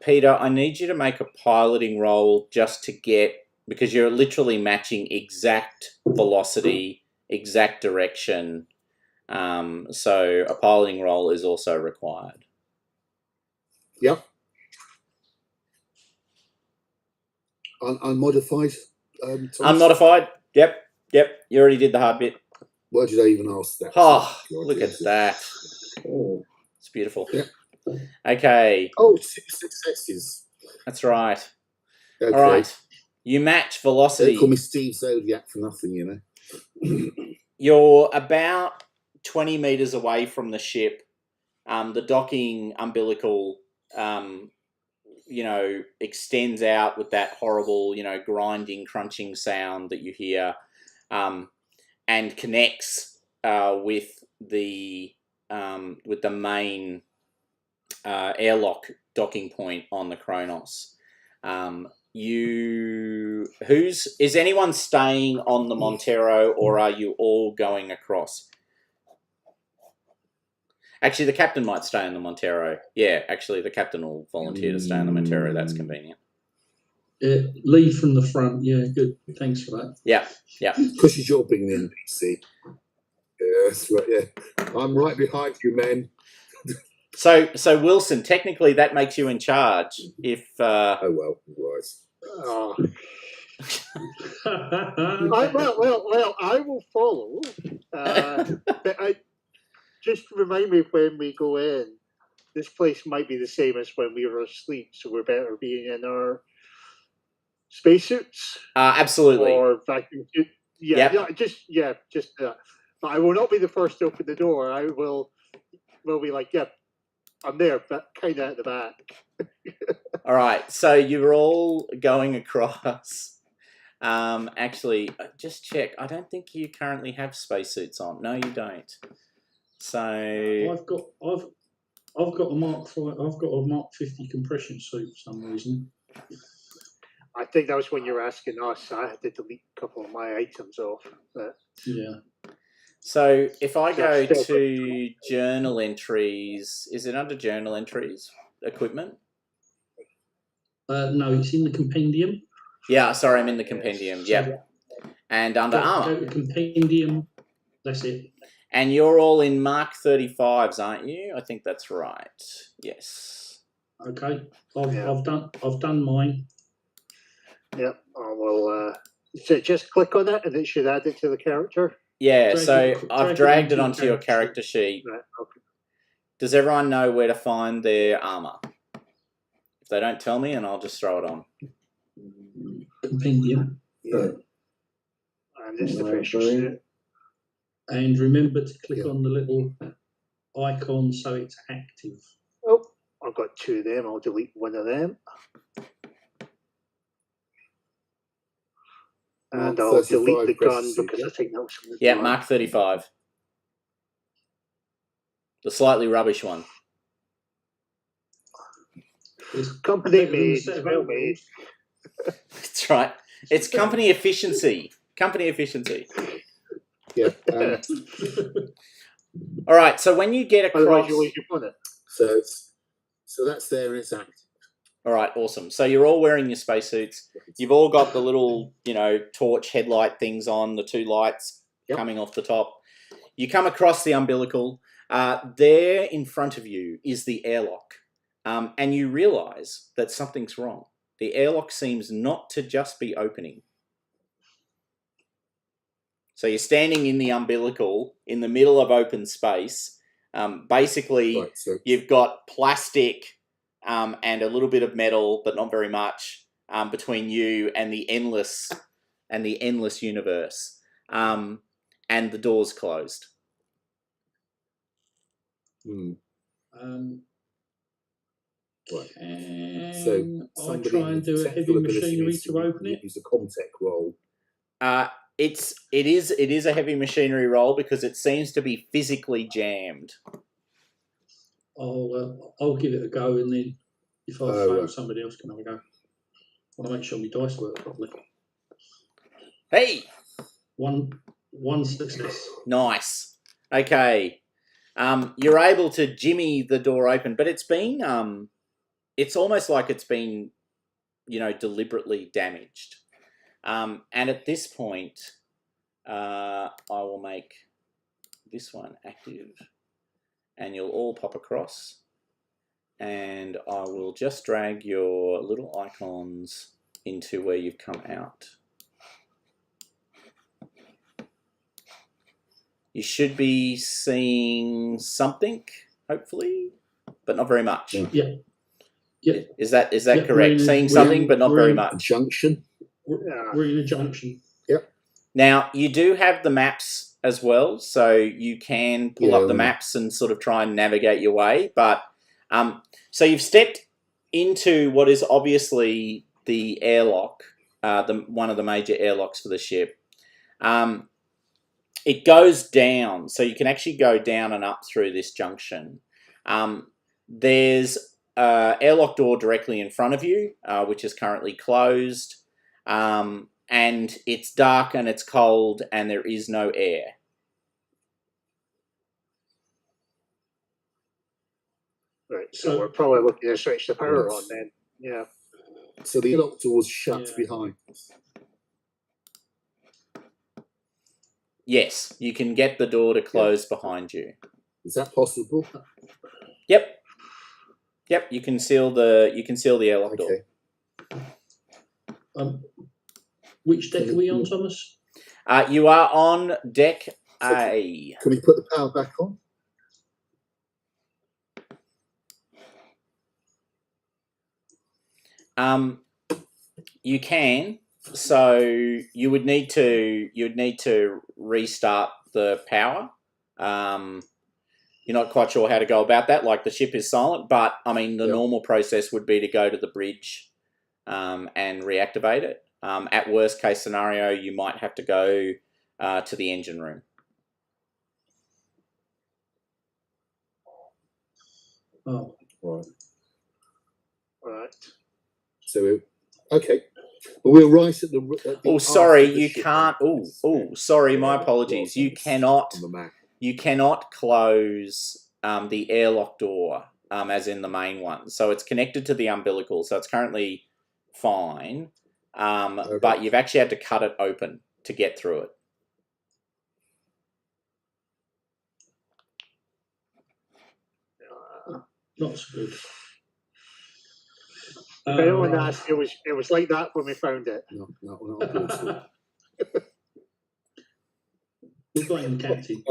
Speaker 2: Peter, I need you to make a piloting roll just to get, because you're literally matching exact velocity, exact direction. So a piloting roll is also required.
Speaker 5: Yep. Unmodified.
Speaker 2: Unmodified. Yep. You already did the hard bit.
Speaker 5: Why did I even ask that?
Speaker 2: Oh, look at that.
Speaker 5: Oh.
Speaker 2: It's beautiful.
Speaker 5: Yeah.
Speaker 2: Okay.
Speaker 5: Oh, 6 successes.
Speaker 2: That's right.
Speaker 5: Okay.
Speaker 2: All right. You match velocity.
Speaker 5: Don't call me Steve Zodiac for nothing, you know.
Speaker 2: You're about 20 meters away from the ship. The docking umbilical, extends out with that horrible, grinding, crunching sound that you hear, and connects with the main airlock docking point on the Kronos. Is anyone staying on the Montero, or are you all going across? Actually, the captain might stay on the Montero. Yeah, actually, the captain will volunteer to stay on the Montero. That's convenient.
Speaker 1: Lead from the front. Yeah, good. Thanks for that.
Speaker 2: Yeah.
Speaker 5: Because you're being the NPC. Yeah, that's right. Yeah, I'm right behind you, man.
Speaker 2: So Wilson, technically, that makes you in charge. If
Speaker 5: oh well, right.
Speaker 3: Well, I will follow. But just remind me when we go in. This place might be the same as when we were asleep, so we're better being in our spacesuits.
Speaker 2: Absolutely.
Speaker 3: Or vacuum suit. Just that. But I will not be the first to open the door. I will be like, yep. I'm there, but kind of at the back.
Speaker 2: All right, so you're all going across. Actually, just check. I don't think you currently have spacesuits on. No, you don't. So
Speaker 1: I've got a Mark 50 compression suit for some reason.
Speaker 3: I think that was when you were asking us. I had to delete a couple of my items off. But...
Speaker 1: Yeah.
Speaker 2: So if I go
Speaker 3: Still
Speaker 2: to journal entries, is it under journal entries, equipment?
Speaker 1: No, it's in the compendium.
Speaker 2: Yeah, sorry, I'm in the compendium.
Speaker 1: So
Speaker 2: Yep. And under
Speaker 1: go
Speaker 2: armor.
Speaker 1: to compendium. That's it.
Speaker 2: And you're all in Mark 35s, aren't you? I think that's right. Yes.
Speaker 1: Okay.
Speaker 3: Yeah.
Speaker 1: I've done mine.
Speaker 3: Yep. I will. So just click on it, and it should add it to the character.
Speaker 2: Yeah,
Speaker 1: Drag
Speaker 2: so
Speaker 1: it-
Speaker 2: I've
Speaker 1: drag it
Speaker 2: dragged it
Speaker 1: onto
Speaker 2: onto
Speaker 1: your
Speaker 2: your character sheet.
Speaker 3: Right. Okay.
Speaker 2: Does everyone know where to find their armor? If they don't tell me, and I'll just throw it on.
Speaker 1: Compendium.
Speaker 3: Yeah. And it's the
Speaker 4: Right,
Speaker 3: pressure
Speaker 4: brilliant.
Speaker 3: suit.
Speaker 1: And remember to click
Speaker 5: Yeah.
Speaker 1: on the little icon so it's active.
Speaker 3: Oh, I've got two of them. I'll delete one of them. And
Speaker 5: Mark
Speaker 3: I'll
Speaker 5: 35
Speaker 3: delete the
Speaker 5: pressure
Speaker 3: gun
Speaker 5: suit,
Speaker 3: because
Speaker 5: yeah?
Speaker 3: I think that was from the
Speaker 2: Yeah,
Speaker 3: gun.
Speaker 2: Mark 35. The slightly rubbish one.
Speaker 1: It's
Speaker 3: Company
Speaker 1: better than the
Speaker 3: made,
Speaker 1: set of
Speaker 3: well made.
Speaker 1: overalls.
Speaker 2: That's right. It's company efficiency. Company efficiency.
Speaker 5: Yeah.
Speaker 2: All right, so when you get
Speaker 3: Otherwise,
Speaker 2: across...
Speaker 3: you lose your bonnet.
Speaker 5: So that's there and it's active.
Speaker 2: All right, awesome. So you're all wearing your spacesuits. You've all got the little, torch headlight things on, the two lights
Speaker 5: Yep.
Speaker 2: coming off the top. You come across the umbilical. There in front of you is the airlock. And you realise that something's wrong. The airlock seems not to just be opening. So you're standing in the umbilical in the middle of open space. Basically,
Speaker 5: Right. So
Speaker 2: you've got plastic and a little bit of metal, but not very much, between you and the endless universe. And the door's closed.
Speaker 5: right.
Speaker 1: Can
Speaker 5: So
Speaker 1: I
Speaker 5: somebody
Speaker 1: try and do a
Speaker 5: technical
Speaker 1: heavy
Speaker 5: ability
Speaker 1: machinery
Speaker 5: needs
Speaker 1: to open it?
Speaker 5: use a Comtech roll.
Speaker 2: It is a heavy machinery roll because it seems to be physically jammed.
Speaker 1: I'll give it a go, and then if I fail,
Speaker 5: Right.
Speaker 1: somebody else can have a go. I want to make sure my dice work properly.
Speaker 2: Hey,
Speaker 1: One success.
Speaker 2: nice. Okay, you're able to jimmy the door open, but it's been it's almost like it's been deliberately damaged. And at this point, I will make this one active, and you'll all pop across. And I will just drag your little icons into where you've come out. You should be seeing something, hopefully, but not very much.
Speaker 1: Yeah.
Speaker 2: Is that
Speaker 1: Yeah,
Speaker 2: correct? Seeing something, but not very much.
Speaker 5: Junction.
Speaker 1: We're in a junction.
Speaker 5: Yep.
Speaker 2: Now, you do have the maps as well, so you can pull up the
Speaker 5: Yeah.
Speaker 2: maps and sort of try and navigate your way. But so you've stepped into what is obviously the airlock, one of the major airlocks for the ship. It goes down, so you can actually go down and up through this junction. There's an airlock door directly in front of you, which is currently closed. And it's dark and it's cold and there is no air.
Speaker 3: Right. So we're probably looking to switch the power on then. Yeah.
Speaker 5: So the lock door's shut
Speaker 1: Yeah.
Speaker 5: behind us.
Speaker 2: Yes, you can get the door to close behind you.
Speaker 5: Is that possible?
Speaker 2: Yep. Yep, you can seal the airlock door.
Speaker 5: Okay.
Speaker 1: Which deck are we on, Thomas?
Speaker 2: You are on deck A.
Speaker 5: Can we put the power back on?
Speaker 2: You can. So you would need to restart the power. You're not quite sure how to go about that. Like the ship is silent, but I mean the normal process would be to go to the bridge and reactivate it. At worst case scenario, you might have to go to the engine room.
Speaker 1: Oh,
Speaker 5: Right.
Speaker 3: Right.
Speaker 5: So, okay, But we're right at the
Speaker 2: Oh, sorry,
Speaker 5: after the
Speaker 2: you
Speaker 5: ship
Speaker 2: can't.
Speaker 5: entrance.
Speaker 2: Sorry, my
Speaker 5: Yeah,
Speaker 2: apologies.
Speaker 5: well,
Speaker 2: You cannot.
Speaker 5: on the map.
Speaker 2: You cannot close the airlock door, as in the main one. So it's connected to the umbilical, so it's currently fine.
Speaker 5: Okay.
Speaker 2: But you've actually had to cut it open to get through it.
Speaker 1: Not so good.
Speaker 3: If anyone
Speaker 1: Right.
Speaker 3: asked, it was like that when we found it.
Speaker 5: No, unfortunately.
Speaker 1: We'll blame the captain.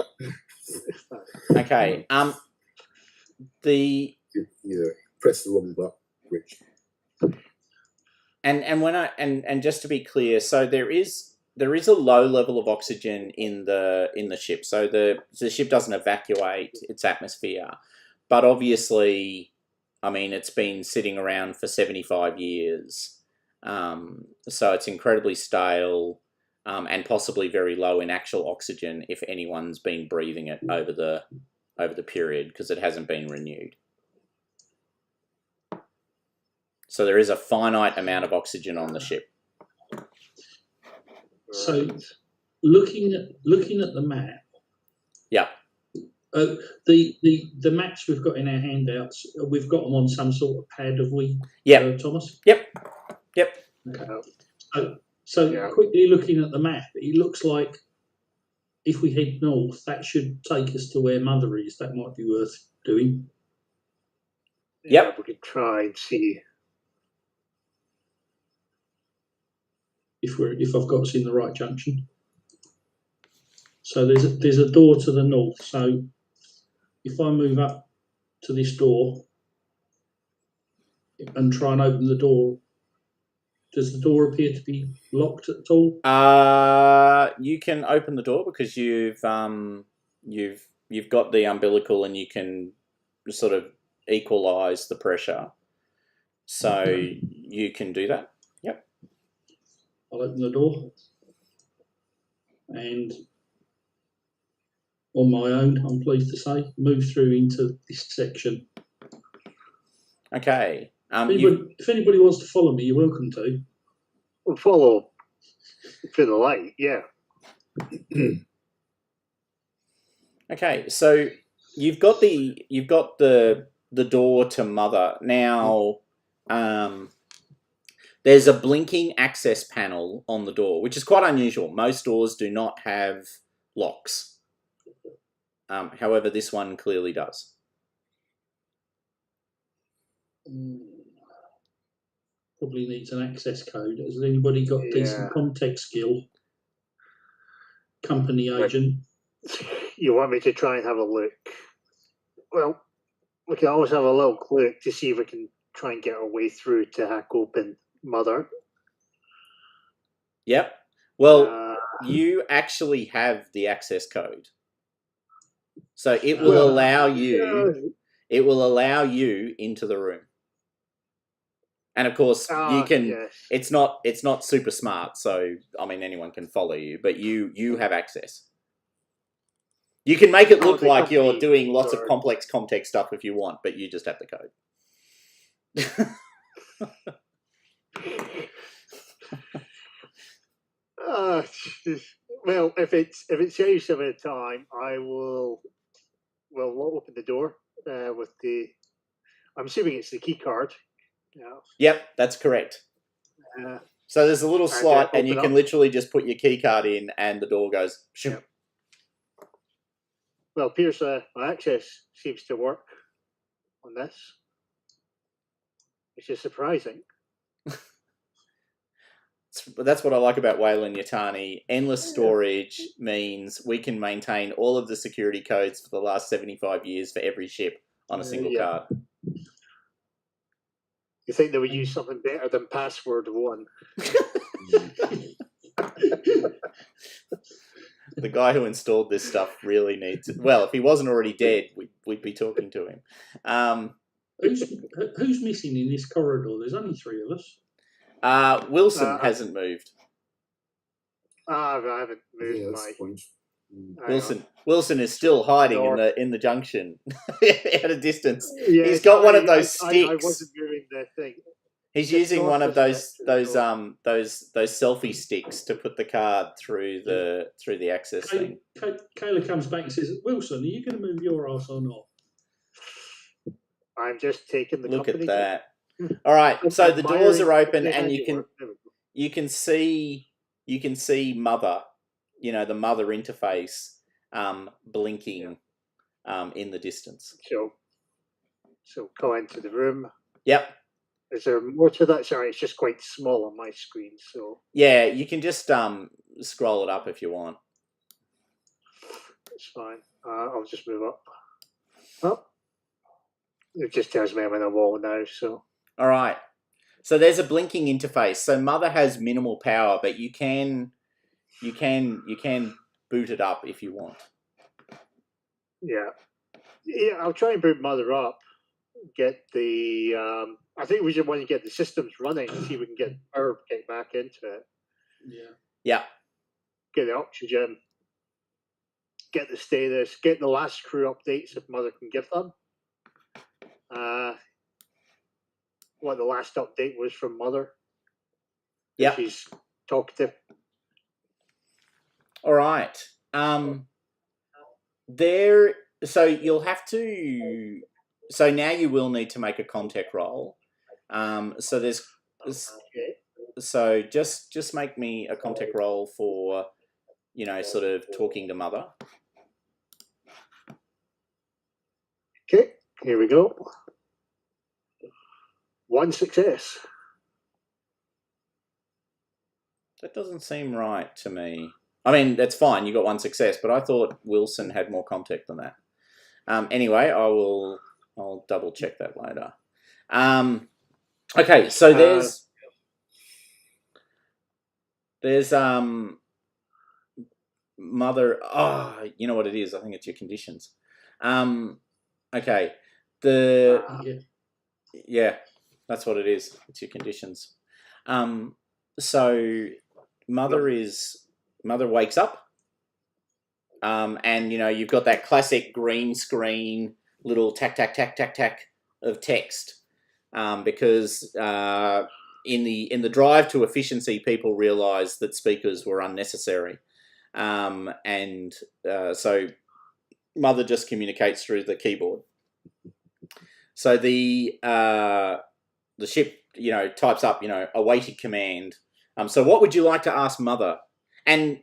Speaker 2: Okay.
Speaker 5: You press the wrong button, Rich.
Speaker 2: And just to be clear, so there is a low level of oxygen in the ship. So the ship doesn't evacuate its atmosphere, but obviously, I mean, it's been sitting around for 75 years, so it's incredibly stale, and possibly very low in actual oxygen if anyone's been breathing it over the period, because it hasn't been renewed. So there is a finite amount of oxygen on the ship.
Speaker 1: So, looking at the map,
Speaker 2: Yeah.
Speaker 1: the maps we've got in our handouts, we've got them on some sort of pad, have we?
Speaker 2: Yeah.
Speaker 1: Thomas.
Speaker 2: Yep.
Speaker 1: Okay. So
Speaker 3: Yeah.
Speaker 1: quickly looking at the map, it looks like if we head north, that should take us to where Mother is. That might be worth doing.
Speaker 3: Yeah, we could try and see.
Speaker 1: If I've got us in the right junction. So there's a door to the north. So if I move up to this door and try and open the door, does the door appear to be locked at all?
Speaker 2: You can open the door because you've got the umbilical and you can sort of equalize the pressure. So you can do that. Yep.
Speaker 1: I'll open the door and on my own, I'm pleased to say, move through into this section.
Speaker 2: Okay.
Speaker 1: If anybody wants to follow me, you're welcome to.
Speaker 3: We'll follow through the light, yeah.
Speaker 2: Okay, so you've got the door to Mother. Now, there's a blinking access panel on the door, which is quite unusual. Most doors do not have locks. However, this one clearly does.
Speaker 1: Probably needs an access code. Has anybody got decent context skill? Company agent.
Speaker 3: You want me to try and have a look? Well, we can always have a little look to see if we can try and get our way through to hack open Mother.
Speaker 2: Yep. Well, you actually have the access code, so it will allow you. It will allow you into the room, and of course you can.
Speaker 3: Yes.
Speaker 2: It's not super smart, so I mean anyone can follow you, but you have access. You can make it look like you're doing lots of complex context stuff if you want, but you just have the code.
Speaker 3: Well, if it saves some of the time, I will. Well, we'll open the door with the. I'm assuming it's the key card. Yeah.
Speaker 2: Yep, that's correct. So there's a little slot, and you can literally just put your key card in, and the door goes. Yep.
Speaker 3: Well, Pierce, my access seems to work on this, which is surprising.
Speaker 2: That's what I like about Wayland Yutani. Endless storage means we can maintain all of the security codes for the last 75 years for every ship on a single card.
Speaker 3: You think they would use something better than password 1?
Speaker 2: The guy who installed this stuff really needs it. Well, if he wasn't already dead, we'd be talking to him.
Speaker 1: Who's missing in this corridor? There's only 3 of us.
Speaker 2: Wilson hasn't moved.
Speaker 3: I haven't moved my.
Speaker 2: Wilson is still hiding in the junction at a distance.
Speaker 3: Yeah,
Speaker 2: he's got one of those sticks.
Speaker 3: I wasn't moving the thing.
Speaker 2: He's
Speaker 3: It's
Speaker 2: using
Speaker 3: not
Speaker 2: one of
Speaker 3: just
Speaker 2: those
Speaker 3: that,
Speaker 2: those selfie sticks to put the card through the access thing.
Speaker 1: Kayla comes back and says, "Wilson, are you going to move your ass or not?"
Speaker 3: I'm just taking the
Speaker 2: Look at
Speaker 3: company.
Speaker 2: that. All right, so the doors are open, and you can
Speaker 3: can.
Speaker 2: see Mother, the Mother interface, blinking, in the distance.
Speaker 3: So go into the room.
Speaker 2: Yep.
Speaker 3: Is there more to that? Sorry, it's just quite small on my screen. So
Speaker 2: Yeah, you can just scroll it up if you want.
Speaker 3: it's fine. I'll just move up. Up. It just tells me I'm in a wall now. So
Speaker 2: All right. So there's a blinking interface. So Mother has minimal power, but you can boot it up if you want.
Speaker 3: yeah, I'll try and boot Mother up. Get the. I think we just want to get the systems running. See if we can get her get back into it.
Speaker 2: Yeah.
Speaker 3: Get the oxygen. Get the status. Get the last crew updates if Mother can give them. What the last update was from Mother.
Speaker 2: Yeah.
Speaker 3: She's talkative.
Speaker 2: All right. So you'll have to. So now you will need to make a contact roll. So there's.
Speaker 3: Okay.
Speaker 2: So just make me a contact roll for, sort of talking to Mother.
Speaker 3: Okay. Here we go. 1 success.
Speaker 2: That doesn't seem right to me. I mean, that's fine. You got 1 success, but I thought Wilson had more contact than that. Anyway, I'll double check that later. Okay, so there's Mother. Oh, you know what it is? I think it's your conditions. Okay, yeah, that's what it is. It's your conditions. So Mother wakes up, and you've got that classic green screen little tack tack tack tack tack of text, because in the drive to efficiency, people realised that speakers were unnecessary, and so Mother just communicates through the keyboard. So the ship, types up, awaited command. So what would you like to ask Mother? And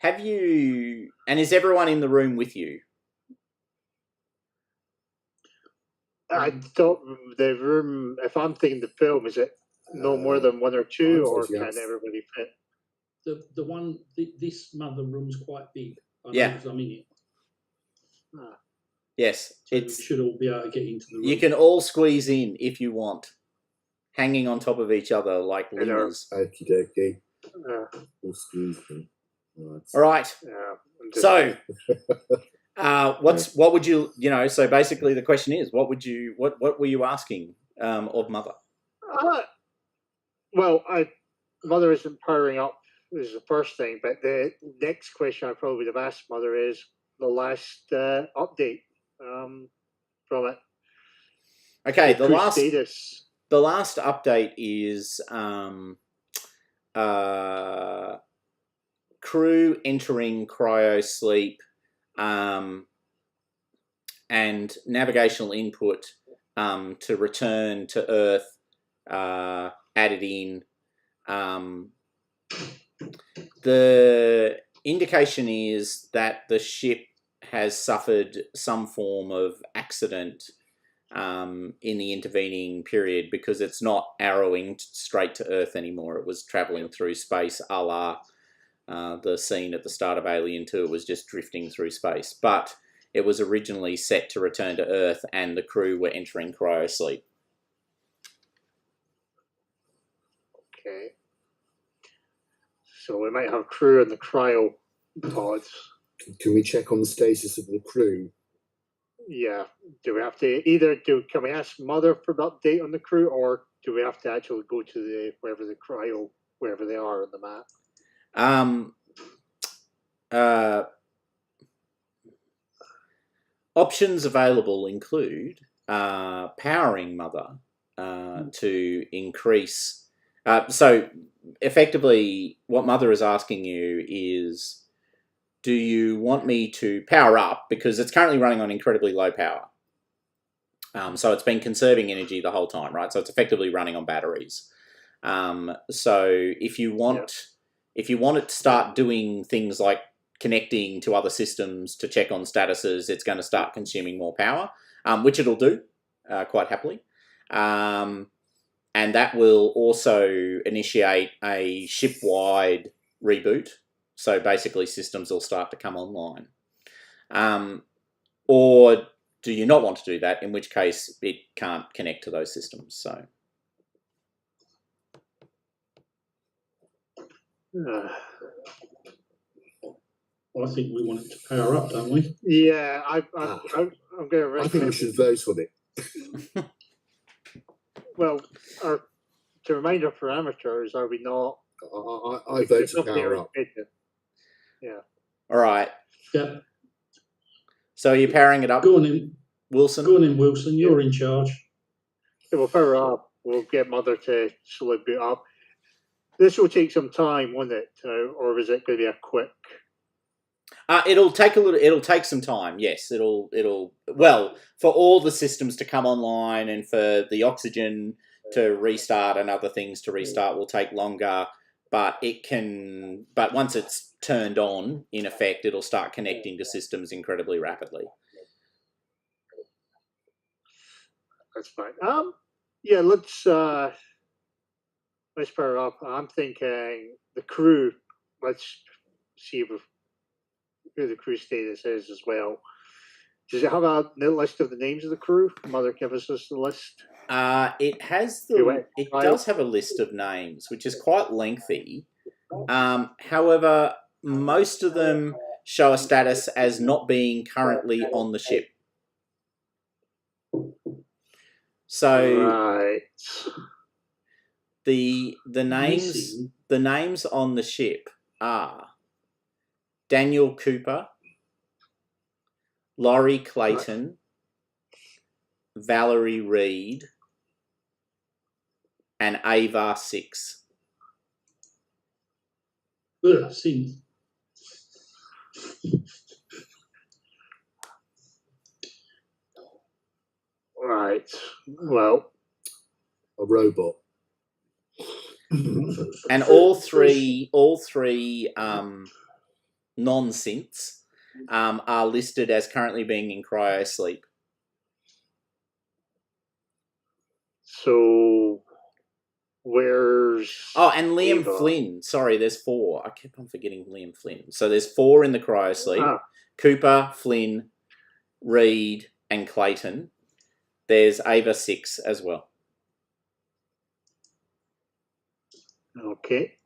Speaker 2: is everyone in the room with you?
Speaker 3: I thought the room, if I'm thinking the film, is it no more than 1 or 2, or can everybody fit?
Speaker 1: This Mother room's quite big. I know
Speaker 2: Yeah.
Speaker 1: because I'm in it.
Speaker 2: Yes.
Speaker 1: So we should all be able to get into the room.
Speaker 2: You can all squeeze in if you want, hanging on top of each other like lemurs.
Speaker 5: Okie dokie. All squeezed in.
Speaker 2: All right. So, what would you, so basically the question is, what were you asking of Mother?
Speaker 3: Well, Mother isn't powering up is the first thing, but the next question I probably would have asked Mother is the last update from it.
Speaker 2: Okay, the last
Speaker 3: status.
Speaker 2: The last update is crew entering cryo sleep, and navigational input to return to Earth added in. The indication is that the ship has suffered some form of accident in the intervening period, because it's not arrowing straight to Earth anymore. It was travelling through space, a la the scene at the start of Alien 2. It was just drifting through space. But it was originally set to return to Earth, and the crew were entering cryosleep.
Speaker 3: Okay. So we might have crew in the cryo pods.
Speaker 5: Can we check on the status of the crew?
Speaker 3: Yeah. Do we have to can we ask Mother for the update on the crew, or do we have to actually go to wherever they are on the map?
Speaker 2: Options available include powering Mother, to increase. So effectively, what Mother is asking you is, do you want me to power up, because it's currently running on incredibly low power. So it's been conserving energy the whole time, right? So it's effectively running on batteries. So if you want it to start doing things like connecting to other systems to check on statuses, it's going to start consuming more power, which it'll do quite happily. And that will also initiate a ship-wide reboot. So basically systems will start to come online. Or do you not want to do that, in which case it can't connect to those systems? So
Speaker 1: I think we want it to power up, don't we?
Speaker 3: Yeah, I'm going to
Speaker 5: I think we should vote on it.
Speaker 3: Well, to remind our parameters, are we not?
Speaker 5: I vote to power up.
Speaker 3: Yeah.
Speaker 2: all right.
Speaker 1: Yeah.
Speaker 2: So you're powering it up,
Speaker 1: Go on in,
Speaker 2: Wilson?
Speaker 1: go on in, Wilson. You're in charge.
Speaker 3: We'll power up. We'll get Mother to slowly boot up. This will take some time, won't it? Or is it going to be a quick?
Speaker 2: It'll take some time. Yes, well, for all the systems to come online and for the oxygen to restart and other things to restart will take longer. But once it's turned on, in effect, it'll start connecting to systems incredibly rapidly.
Speaker 3: That's fine. Yeah, let's power up. I'm thinking the crew. Let's see who the crew status is as well. Does it have a list of the names of the crew? Mother, give us the list.
Speaker 2: It does have a list of names, which is quite lengthy. However, most of them show a status as not being currently on the ship. So
Speaker 3: Right.
Speaker 2: the names on the ship are Daniel Cooper, Laurie Clayton, Valerie Reed, and Avar 6.
Speaker 1: Ugh, see.
Speaker 3: Right. Well,
Speaker 5: A robot.
Speaker 2: And all three non-synths are listed as currently being in cryo sleep.
Speaker 3: so where's
Speaker 2: And Liam
Speaker 3: Ava?
Speaker 2: Flynn. Sorry, there's 4. I keep on forgetting Liam Flynn. So there's 4 in the cryo sleep. Cooper, Flynn, Reed, and Clayton. There's Ava 6 as well.
Speaker 3: Okay.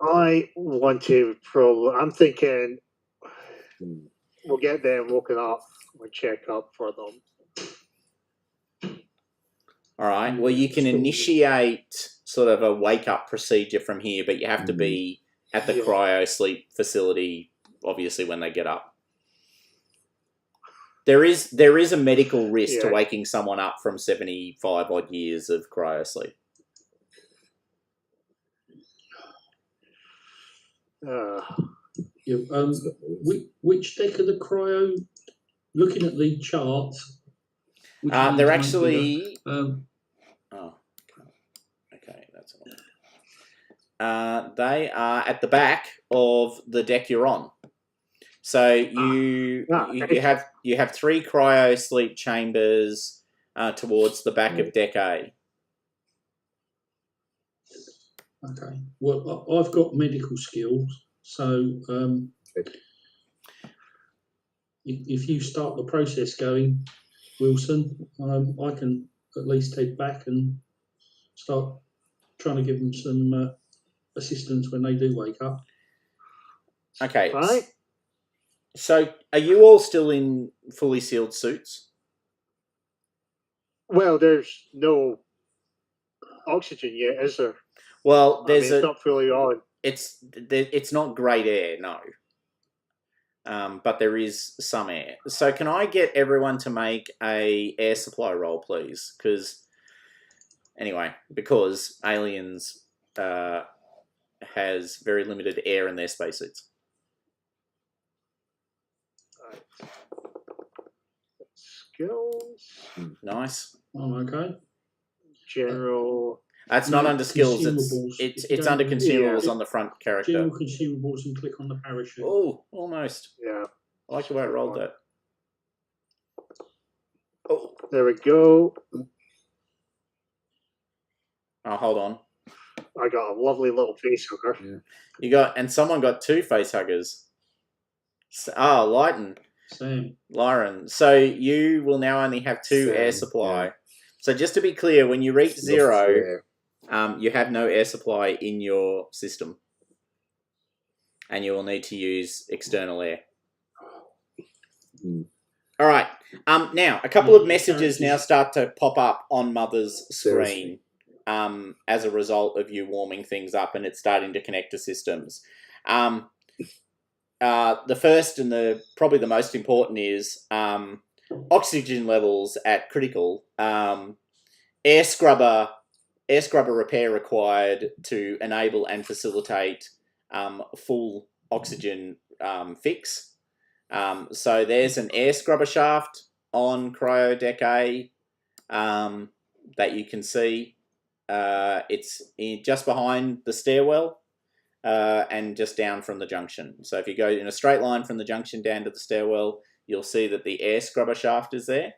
Speaker 3: I want to I'm thinking we'll get them woken up. We'll check up for them.
Speaker 2: All right. Well, you can initiate sort of a wake-up procedure from here, but you have to be at the cryo sleep facility, obviously, when they get up. There is a medical risk to waking someone up from 75 odd years of cryo sleep.
Speaker 1: Which deck of the cryo? Looking at the chart,
Speaker 2: they're actually. Okay, that's all. They are at the back of the deck you're on. So you have 3 cryo sleep chambers towards the back of deck A.
Speaker 1: Okay. Well, I've got medical skills, so if you start the process going, Wilson, I can at least head back and start trying to give them some assistance when they do wake up.
Speaker 2: Okay.
Speaker 3: Right.
Speaker 2: So are you all still in fully sealed suits?
Speaker 3: Well, there's no oxygen yet, is there?
Speaker 2: Well,
Speaker 3: it's not fully on.
Speaker 2: It's not great air, no. but there is some air. So can I get everyone to make a air supply roll, please? Because aliens has very limited air in their spacesuits.
Speaker 3: Skills.
Speaker 2: Nice.
Speaker 1: Oh, okay.
Speaker 3: General.
Speaker 2: That's not
Speaker 1: No,
Speaker 2: under skills.
Speaker 1: consumables.
Speaker 2: It's under consumables on the front character.
Speaker 1: General consumables and click on the parachute.
Speaker 2: Oh, almost.
Speaker 3: Yeah.
Speaker 2: I like the way it rolled that. Oh,
Speaker 3: There we go.
Speaker 2: hold on.
Speaker 3: I got a lovely little face hugger.
Speaker 5: Yeah.
Speaker 2: Someone got 2 face huggers. Lyron.
Speaker 1: Sam.
Speaker 2: Lyron. So you will now only have 2
Speaker 5: Sam,
Speaker 2: air supply.
Speaker 5: yeah.
Speaker 2: So just to be clear, when you reach 0,
Speaker 5: Yeah.
Speaker 2: you have no air supply in your system. And you will need to use external air. All right. Now, a couple of messages now start to pop up on Mother's screen as a result of you warming things up, and it's starting to connect to systems. The first and probably the most important is oxygen levels at critical. Air scrubber repair required to enable and facilitate full oxygen fix. So there's an air scrubber shaft on Cryo Deck A that you can see. It's just behind the stairwell and just down from the junction. So if you go in a straight line from the junction down to the stairwell, you'll see that the air scrubber shaft is there.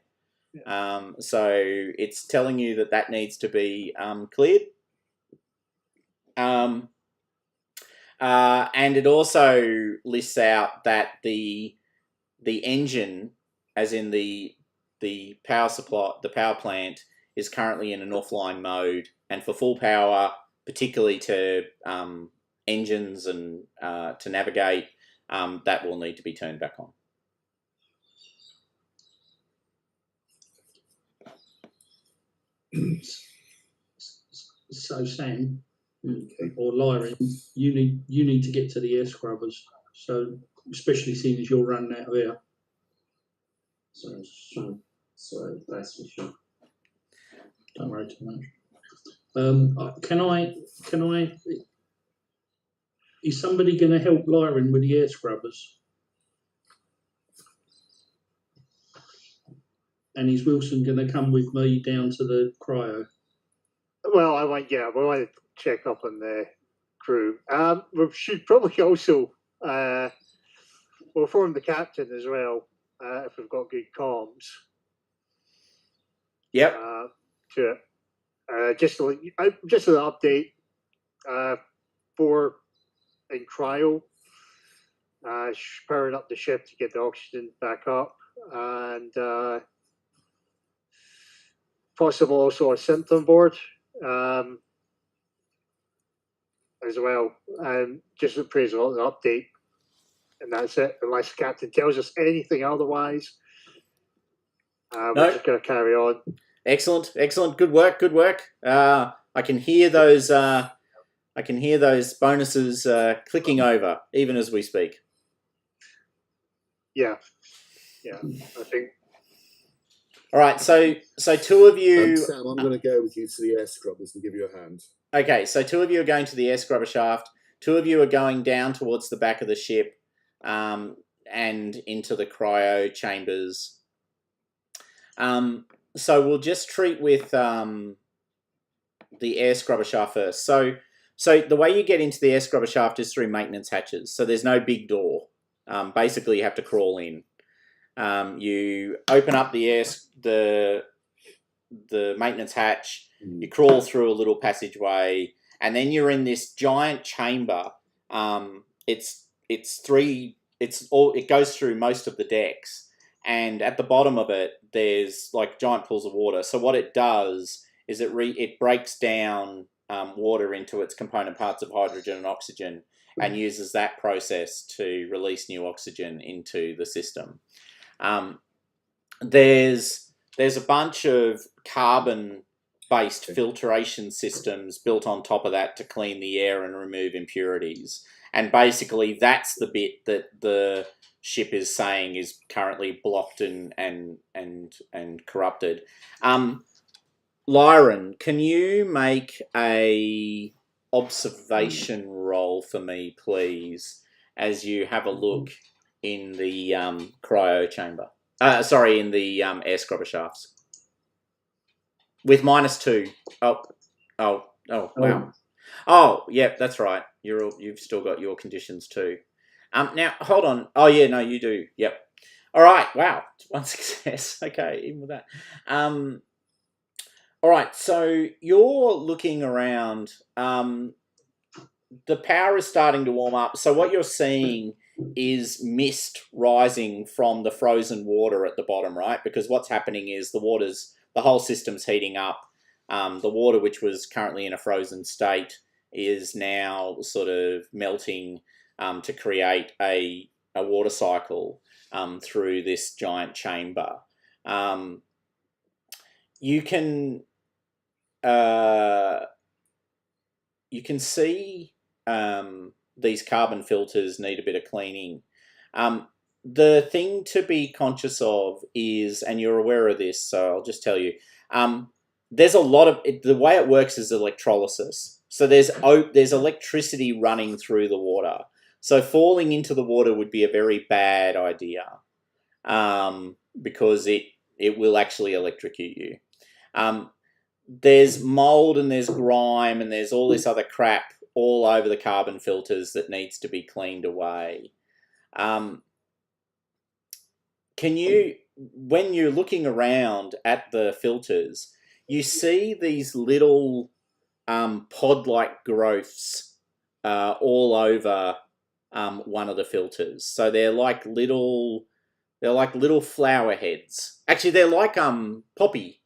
Speaker 2: So it's telling you that needs to be cleared. And it also lists out that the engine, as in the power supply, the power plant, is currently in an offline mode, and for full power, particularly to engines and to navigate, that will need to be turned back on.
Speaker 1: So Sam or Lyron, you need to get to the air scrubbers. So especially seeing as you're running out of air.
Speaker 4: Sorry, that's for sure.
Speaker 1: Don't worry too much. Can I? Is somebody going to help Lyron with the air scrubbers? And is Wilson going to come with me down to the cryo?
Speaker 3: Well, we want to check up on the crew. We should probably also we'll inform the captain as well if we've got good comms.
Speaker 2: Yep.
Speaker 3: To it. Just an update for in cryo, powering up the ship to get the oxygen back up, and possible also a symptom board as well. Just appraisal an update, and that's it. Unless the captain tells us anything otherwise, we're just going to carry on.
Speaker 2: Excellent. Good work. I can hear those bonuses clicking over even as we speak.
Speaker 3: Yeah, I think.
Speaker 2: All right, so 2 of you.
Speaker 5: Sam, I'm going to go with you to the air scrubbers and give you a hand.
Speaker 2: Okay, so 2 of you are going to the air scrubber shaft. 2 of you are going down towards the back of the ship, and into the cryo chambers. So we'll just treat with the air scrubber shaft first. So the way you get into the air scrubber shaft is through maintenance hatches. So there's no big door. Basically, you have to crawl in. You open up the maintenance hatch. You crawl through a little passageway, and then you're in this giant chamber. It goes through most of the decks, and at the bottom of it, there's like giant pools of water. So what it does is it breaks down water into its component parts of hydrogen and oxygen, and uses that process to release new oxygen into the system. There's a bunch of carbon-based filtration systems built on top of that to clean the air and remove impurities. And basically, that's the bit that the ship is saying is currently blocked and corrupted. Lyron, can you make a observation roll for me, please, as you have a look in the cryo chamber? Sorry, in the air scrubber shafts. With -2. Oh, wow. Oh, yeah, that's right. You've still got your conditions too. Now hold on. Oh yeah, no, you do. Yep. All right. Wow, 1 success. Okay, even with that. All right. So you're looking around. The power is starting to warm up. So what you're seeing is mist rising from the frozen water at the bottom, right? Because what's happening is the whole system's heating up. The water, which was currently in a frozen state, is now sort of melting to create a water cycle through this giant chamber. You can see these carbon filters need a bit of cleaning. The thing to be conscious of is, and you're aware of this, so I'll just tell you, there's a lot of the way it works is electrolysis. So there's electricity running through the water. So falling into the water would be a very bad idea because it will actually electrocute you. There's mold and there's grime and there's all this other crap all over the carbon filters that needs to be cleaned away. When you're looking around at the filters, you see these little pod-like growths all over one of the filters. So they're like little flower heads. Actually, they're like poppy.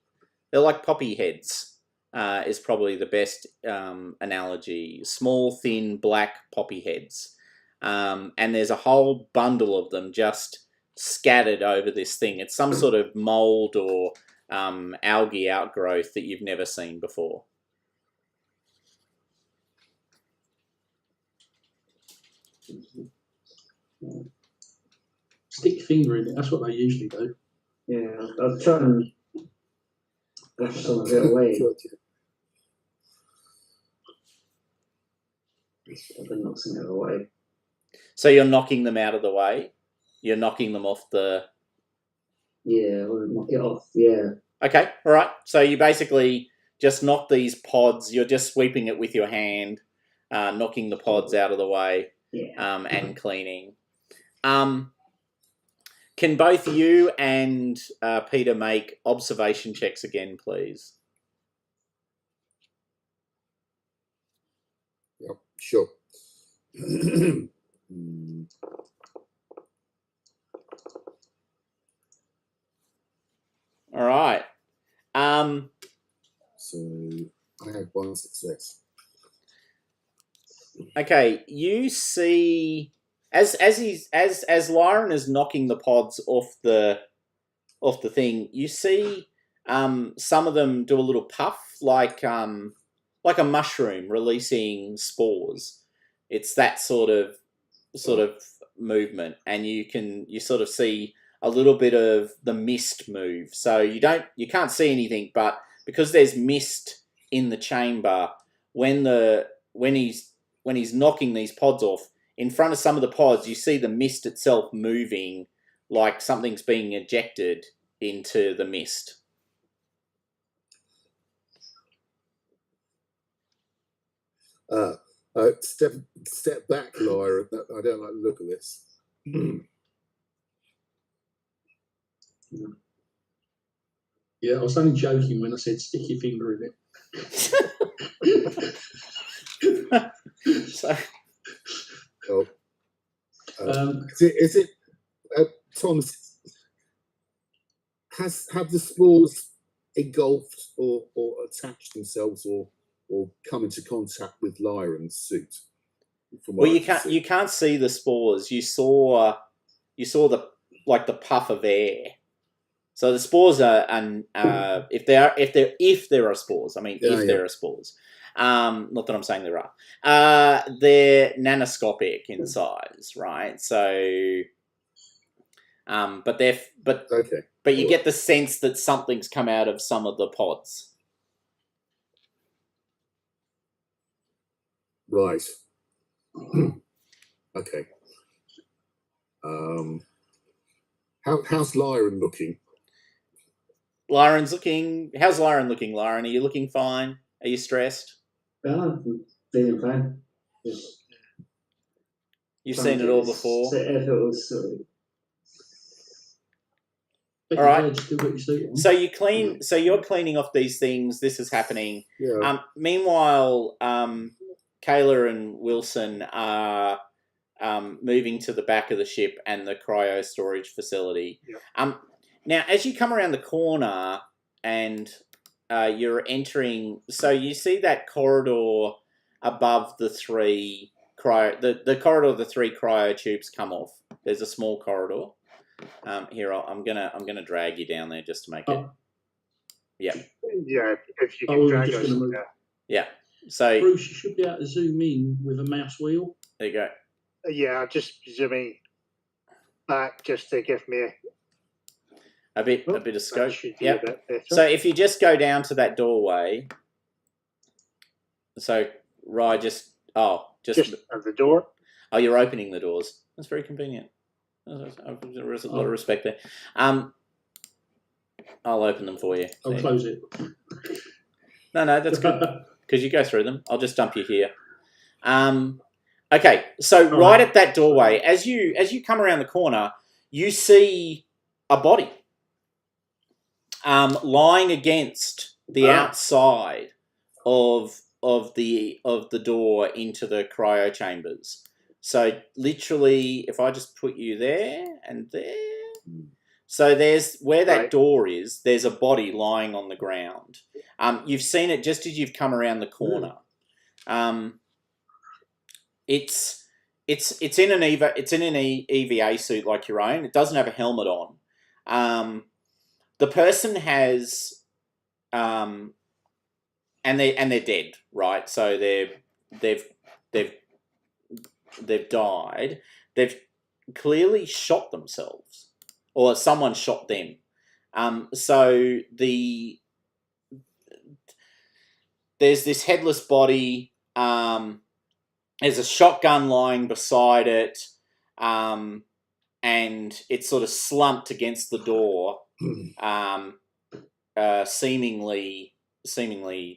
Speaker 2: They're like poppy heads. Is probably the best analogy. Small, thin, black poppy heads. And there's a whole bundle of them just scattered over this thing. It's some sort of mold or algae outgrowth that you've never seen before.
Speaker 1: Stick your finger in it. That's what they usually do.
Speaker 4: Yeah, I'll try and brush some of it away. I've been knocking it away.
Speaker 2: So you're knocking them out of the way? You're knocking them off the...
Speaker 4: Yeah, I'll knock it off, yeah.
Speaker 2: Okay, all right. So you basically just knock these pods. You're just sweeping it with your hand, knocking the pods out of the way,
Speaker 4: yeah.
Speaker 2: And cleaning. Can both you and Peter make observation checks again, please?
Speaker 5: Yep, sure.
Speaker 2: All right.
Speaker 5: So I had 1 success.
Speaker 2: Okay, you see as Lyron is knocking the pods off the thing, you see some of them do a little puff like a mushroom releasing spores. It's that sort of movement, and you sort of see a little bit of the mist move. So you can't see anything, but because there's mist in the chamber, when he's knocking these pods off, in front of some of the pods, you see the mist itself moving like something's being ejected into the mist.
Speaker 5: Step back, Lyra. I don't like the look of this.
Speaker 1: Yeah, I was only joking when I said stick your finger in it.
Speaker 2: So,
Speaker 5: is it Tom? Have the spores engulfed or attached themselves or come into contact with Lyron's suit?
Speaker 2: Well, you can't see the spores. You saw the puff of air. So the spores are, if there are spores, I mean, there are spores. Not that I'm saying there are. They're nanoscopic in size, right? So But
Speaker 5: Okay.
Speaker 2: you get the sense that something's come out of some of the pods.
Speaker 5: Right. Okay. How's Lyran looking?
Speaker 2: How's Lyran looking, Lyran? Are you looking fine? Are you stressed?
Speaker 4: Yeah, I'm feeling fine. Just
Speaker 2: You've
Speaker 4: trying
Speaker 2: seen
Speaker 4: to
Speaker 2: it all
Speaker 4: get this
Speaker 2: before.
Speaker 4: set if it was
Speaker 1: But
Speaker 2: All
Speaker 1: you're
Speaker 2: right.
Speaker 1: glad you still got your suit on.
Speaker 2: So you're cleaning off these things. This is happening.
Speaker 5: Yeah.
Speaker 2: Meanwhile, Kayla and Wilson are moving to the back of the ship and the cryo storage facility.
Speaker 3: Yeah.
Speaker 2: Now, as you come around the corner and you're entering, so you see that corridor above the three the corridor of the three cryo tubes come off. There's a small corridor. Here, I'm gonna drag you down there just to make it. Yeah.
Speaker 3: Yeah, if you
Speaker 1: Oh,
Speaker 3: can
Speaker 1: we were
Speaker 3: drag
Speaker 1: just
Speaker 3: us.
Speaker 1: gonna move.
Speaker 2: Yeah. So
Speaker 1: Bruce, you should be able to zoom in with a mouse wheel.
Speaker 2: there you go.
Speaker 3: Yeah, just zooming back just to give me
Speaker 2: A bit of
Speaker 3: that
Speaker 2: scope.
Speaker 3: should be
Speaker 2: Yep.
Speaker 3: a bit better.
Speaker 2: So if you just go down to that doorway, so just
Speaker 3: at the door.
Speaker 2: oh, you're opening the doors. That's very convenient. There's a lot of respect there. I'll open them for you.
Speaker 1: I'll close it.
Speaker 2: No, that's good because you go through them. I'll just dump you here. Okay, so right at that doorway, as you come around the corner, you see a body lying against the outside of the door into the cryo chambers. So literally, if I just put you there and there, so there's where that door is. There's a body lying on the ground. You've seen it just as you've come around the corner. It's in an EVA suit like your own. It doesn't have a helmet on. The person has, and they're dead, right? So they've died. They've clearly shot themselves, or someone shot them. So there's this headless body. There's a shotgun lying beside it, and it's sort of slumped against the door, seemingly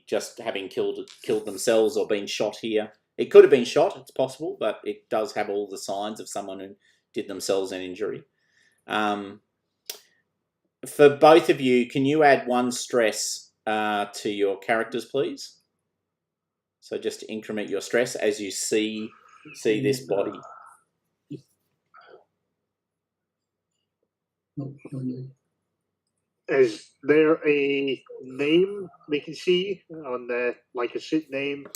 Speaker 2: just having killed themselves or been shot here. It could have been shot, it's possible, but it does have all the signs of someone who did themselves an injury. For both of you, can you add 1 stress to your characters, please? So just to increment your stress as you see this body.
Speaker 3: Is there a name we can see on the a suit name?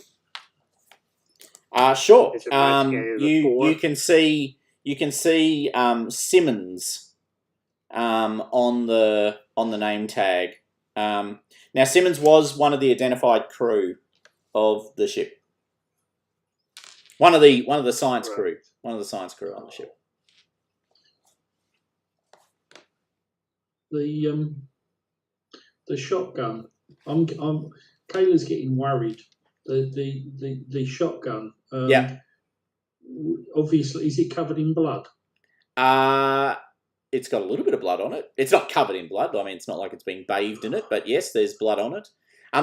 Speaker 2: Sure.
Speaker 3: Is it
Speaker 2: You can see Simmons on the name tag. Now Simmons was one of the identified crew of the ship. One of the science crew. One of the science crew on the ship.
Speaker 1: The shotgun. Kayla's getting worried. The shotgun.
Speaker 2: Yeah.
Speaker 1: Obviously, is it covered in blood?
Speaker 2: It's got a little bit of blood on it. It's not covered in blood. I mean, it's not like it's been bathed in it, but yes, there's blood on it.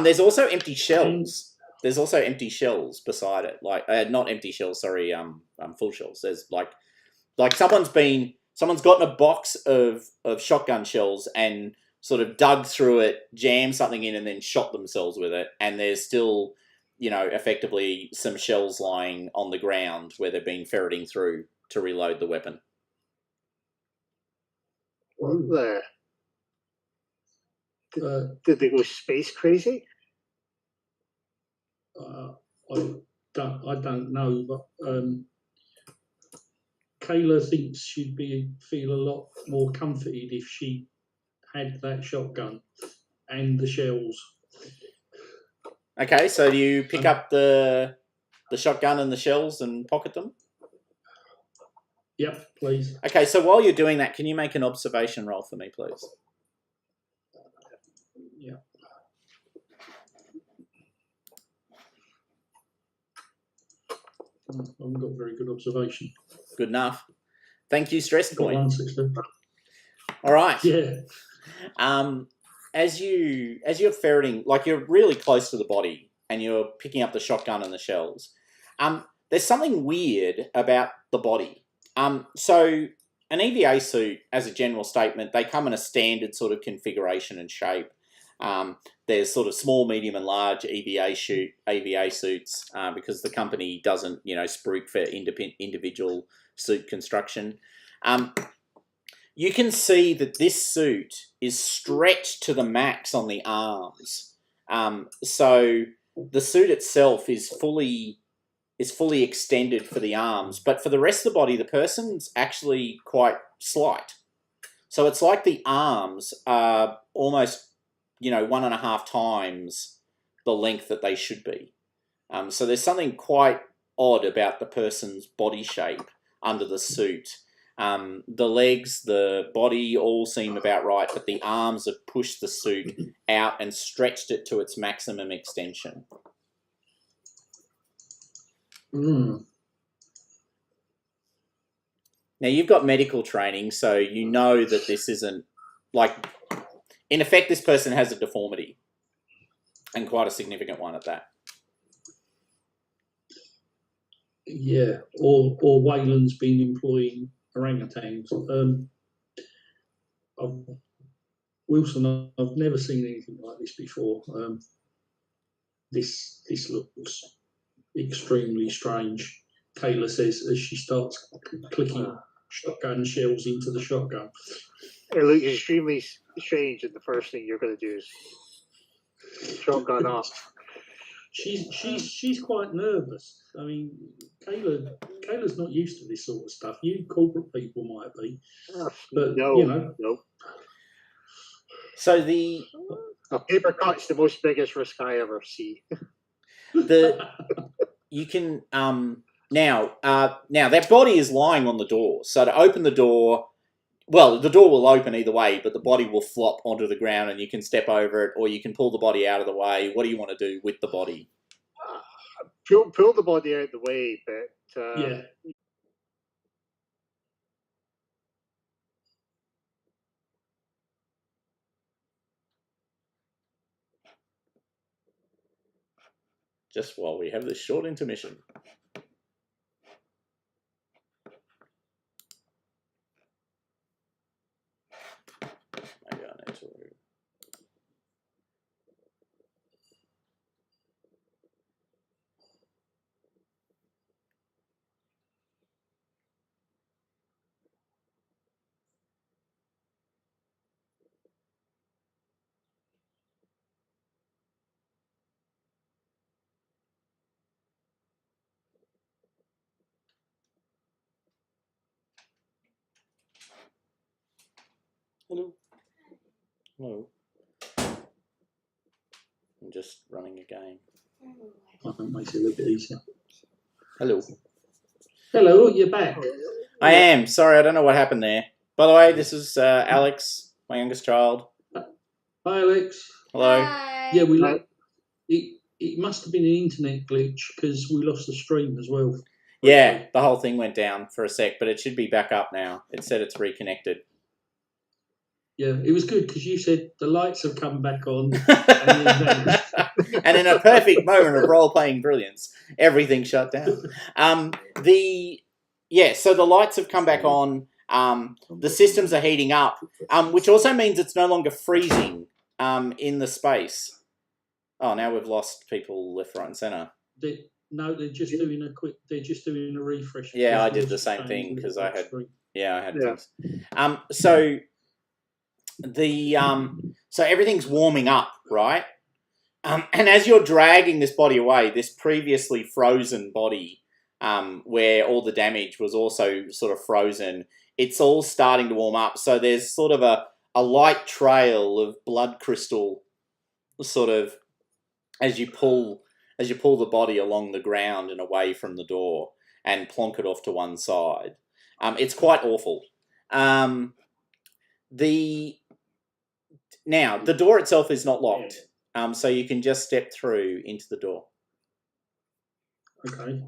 Speaker 2: There's also empty shells. There's also empty shells beside it. Not empty shells, sorry, full shells. There's someone's gotten a box of shotgun shells and sort of dug through it, jammed something in, and then shot themselves with it. And there's still, effectively some shells lying on the ground where they've been ferreting through to reload the weapon.
Speaker 3: What did they go space crazy?
Speaker 1: I don't know, but Kayla thinks she'd feel a lot more comforted if she had that shotgun and the shells.
Speaker 2: Okay, so do you pick up the shotgun and the shells and pocket them?
Speaker 1: Yep, please.
Speaker 2: Okay, so while you're doing that, can you make an observation roll for me, please?
Speaker 1: Yeah. I haven't got very good observation.
Speaker 2: Good enough. Thank you, stress
Speaker 1: Got
Speaker 2: point.
Speaker 1: 160.
Speaker 2: All right.
Speaker 1: Yeah.
Speaker 2: As you're ferreting, like you're really close to the body, and you're picking up the shotgun and the shells. There's something weird about the body. So an EVA suit, as a general statement, they come in a standard sort of configuration and shape. There's sort of small, medium, and large EVA suits because the company doesn't, spruik for individual suit construction. You can see that this suit is stretched to the max on the arms. So the suit itself is fully extended for the arms, but for the rest of the body, the person's actually quite slight. So it's like the arms are almost, 1.5 times the length that they should be. So there's something quite odd about the person's body shape under the suit. The legs, the body all seem about right, but the arms have pushed the suit out and stretched it to its maximum extension.
Speaker 1: Mm.
Speaker 2: Now, you've got medical training, so you know that this isn't, like, in effect, this person has a deformity, and quite a significant one at that.
Speaker 1: Yeah, or Wayland's been employing orangutans. Wilson, I've never seen anything like this before. This looks extremely strange. Kayla says as she starts clicking shotgun shells into the shotgun.
Speaker 3: It looks extremely strange, and the first thing you're going to do is shotgun up.
Speaker 1: She's quite nervous. I mean, Kayla's not used to this sort of stuff. You corporate people might be, but
Speaker 3: No.
Speaker 2: So
Speaker 3: A paper cut's the biggest risk I ever see.
Speaker 2: you can now that body is lying on the door. So to open the door, well, the door will open either way, but the body will flop onto the ground, and you can step over it, or you can pull the body out of the way. What do you want to do with the body?
Speaker 3: Pull the body out of the way, but
Speaker 1: yeah.
Speaker 2: Just while we have this short intermission. Maybe I need to. Hello. Hello. I'm just running a game.
Speaker 1: I think it makes it a little bit easier.
Speaker 2: Hello.
Speaker 1: Hello, you're back.
Speaker 2: I am. Sorry, I don't know what happened there. By the way, this is Alex, my youngest child.
Speaker 1: Hi, Alex.
Speaker 2: Hello.
Speaker 6: Hi.
Speaker 1: Yeah, it must have been an internet glitch because we lost the stream as well.
Speaker 2: Yeah, the whole thing went down for a sec, but it should be back up now. It said it's reconnected.
Speaker 1: Yeah, it was good because you said the lights have come back on.
Speaker 2: And in a perfect moment of role-playing brilliance, everything shut down. So the lights have come back on. The systems are heating up, which also means it's no longer freezing in the space. Oh, now we've lost people left, right, and centre.
Speaker 1: They're just doing a quick. They're just doing a refresh.
Speaker 2: Yeah, I did the same thing because I had. Yeah, I had things. So everything's warming up, right? And as you're dragging this body away, this previously frozen body, where all the damage was also sort of frozen, it's all starting to warm up. So there's sort of a light trail of blood crystal, sort of, as you pull the body along the ground and away from the door and plonk it off to one side. It's quite awful. Now, the door itself is not locked, so you can just step through into the door.
Speaker 1: Okay.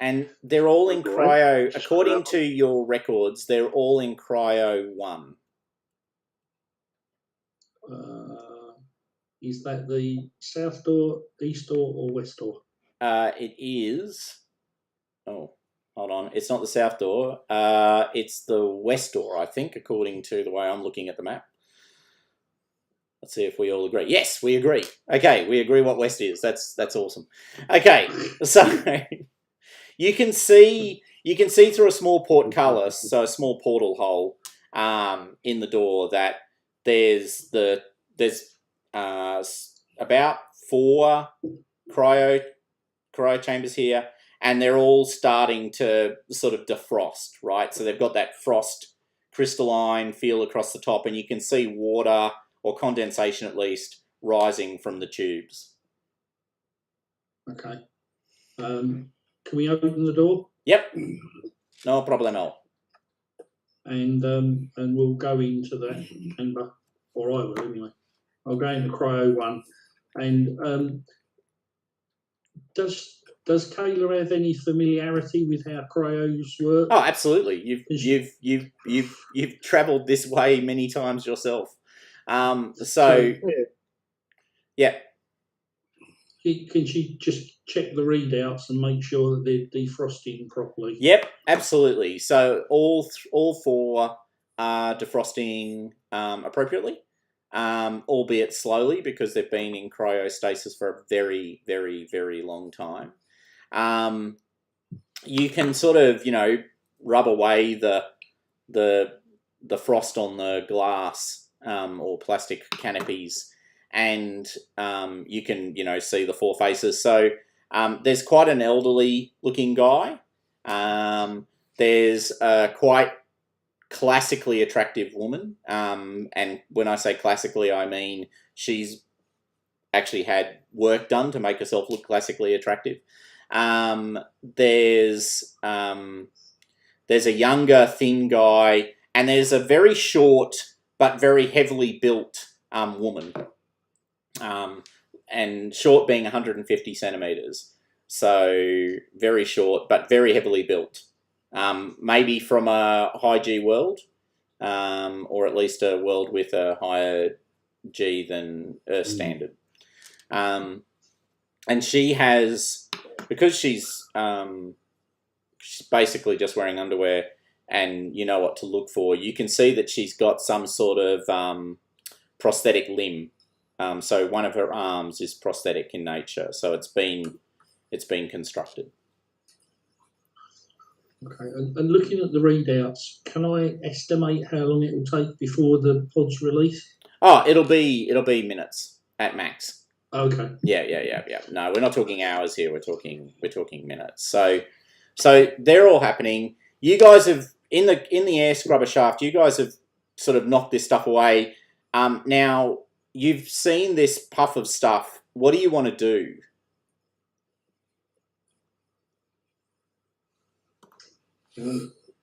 Speaker 2: And they're all in cryo, according to your records, they're all in cryo 1.
Speaker 1: Is that the south door, east door, or west door?
Speaker 2: It is... Oh, hold on. It's not the south door. It's the west door, I think, according to the way I'm looking at the map. Let's see if we all agree. Yes, we agree. Okay, we agree what west is. That's awesome. Okay, so you can see through a small portcullis, so a small portal hole in the door, that there's about 4 cryo chambers here, and they're all starting to sort of defrost, right? So they've got that frost crystalline feel across the top, and you can see water, or condensation at least, rising from the tubes.
Speaker 1: Okay. Can we open the door?
Speaker 2: Yep, no problemo.
Speaker 1: And we'll go into that chamber, or I will anyway. I'll go into cryo 1. And does Kayla have any familiarity with how cryos work?
Speaker 2: Oh, absolutely. You've travelled this way many times yourself. So yeah.
Speaker 1: Can she just check the readouts and make sure that they're defrosting properly?
Speaker 2: Yep, absolutely. So all 4 are defrosting appropriately, albeit slowly, because they've been in cryostasis for a very, very, very long time. You can sort of, rub away the frost on the glass or plastic canopies, and you can, see the 4 faces. So there's quite an elderly looking guy. There's a quite classically attractive woman. And when I say classically, I mean she's actually had work done to make herself look classically attractive. There's a younger, thin guy, and there's a very short but very heavily built woman. And short being 150 centimeters. So very short, but very heavily built. Maybe from a high G world, or at least a world with a higher G than Earth standard. And she has, because she's basically just wearing underwear, and you know what to look for, you can see that she's got some sort of prosthetic limb. So one of her arms is prosthetic in nature. So it's been constructed.
Speaker 1: Okay, and looking at the readouts, can I estimate how long it will take before the pod's release?
Speaker 2: Oh, it'll be minutes at max.
Speaker 1: Okay.
Speaker 2: Yeah. No, we're not talking hours here. We're talking minutes. So they're all happening. You guys have in the air scrubber shaft. You guys have sort of knocked this stuff away. Now you've seen this puff of stuff. What do you want to do?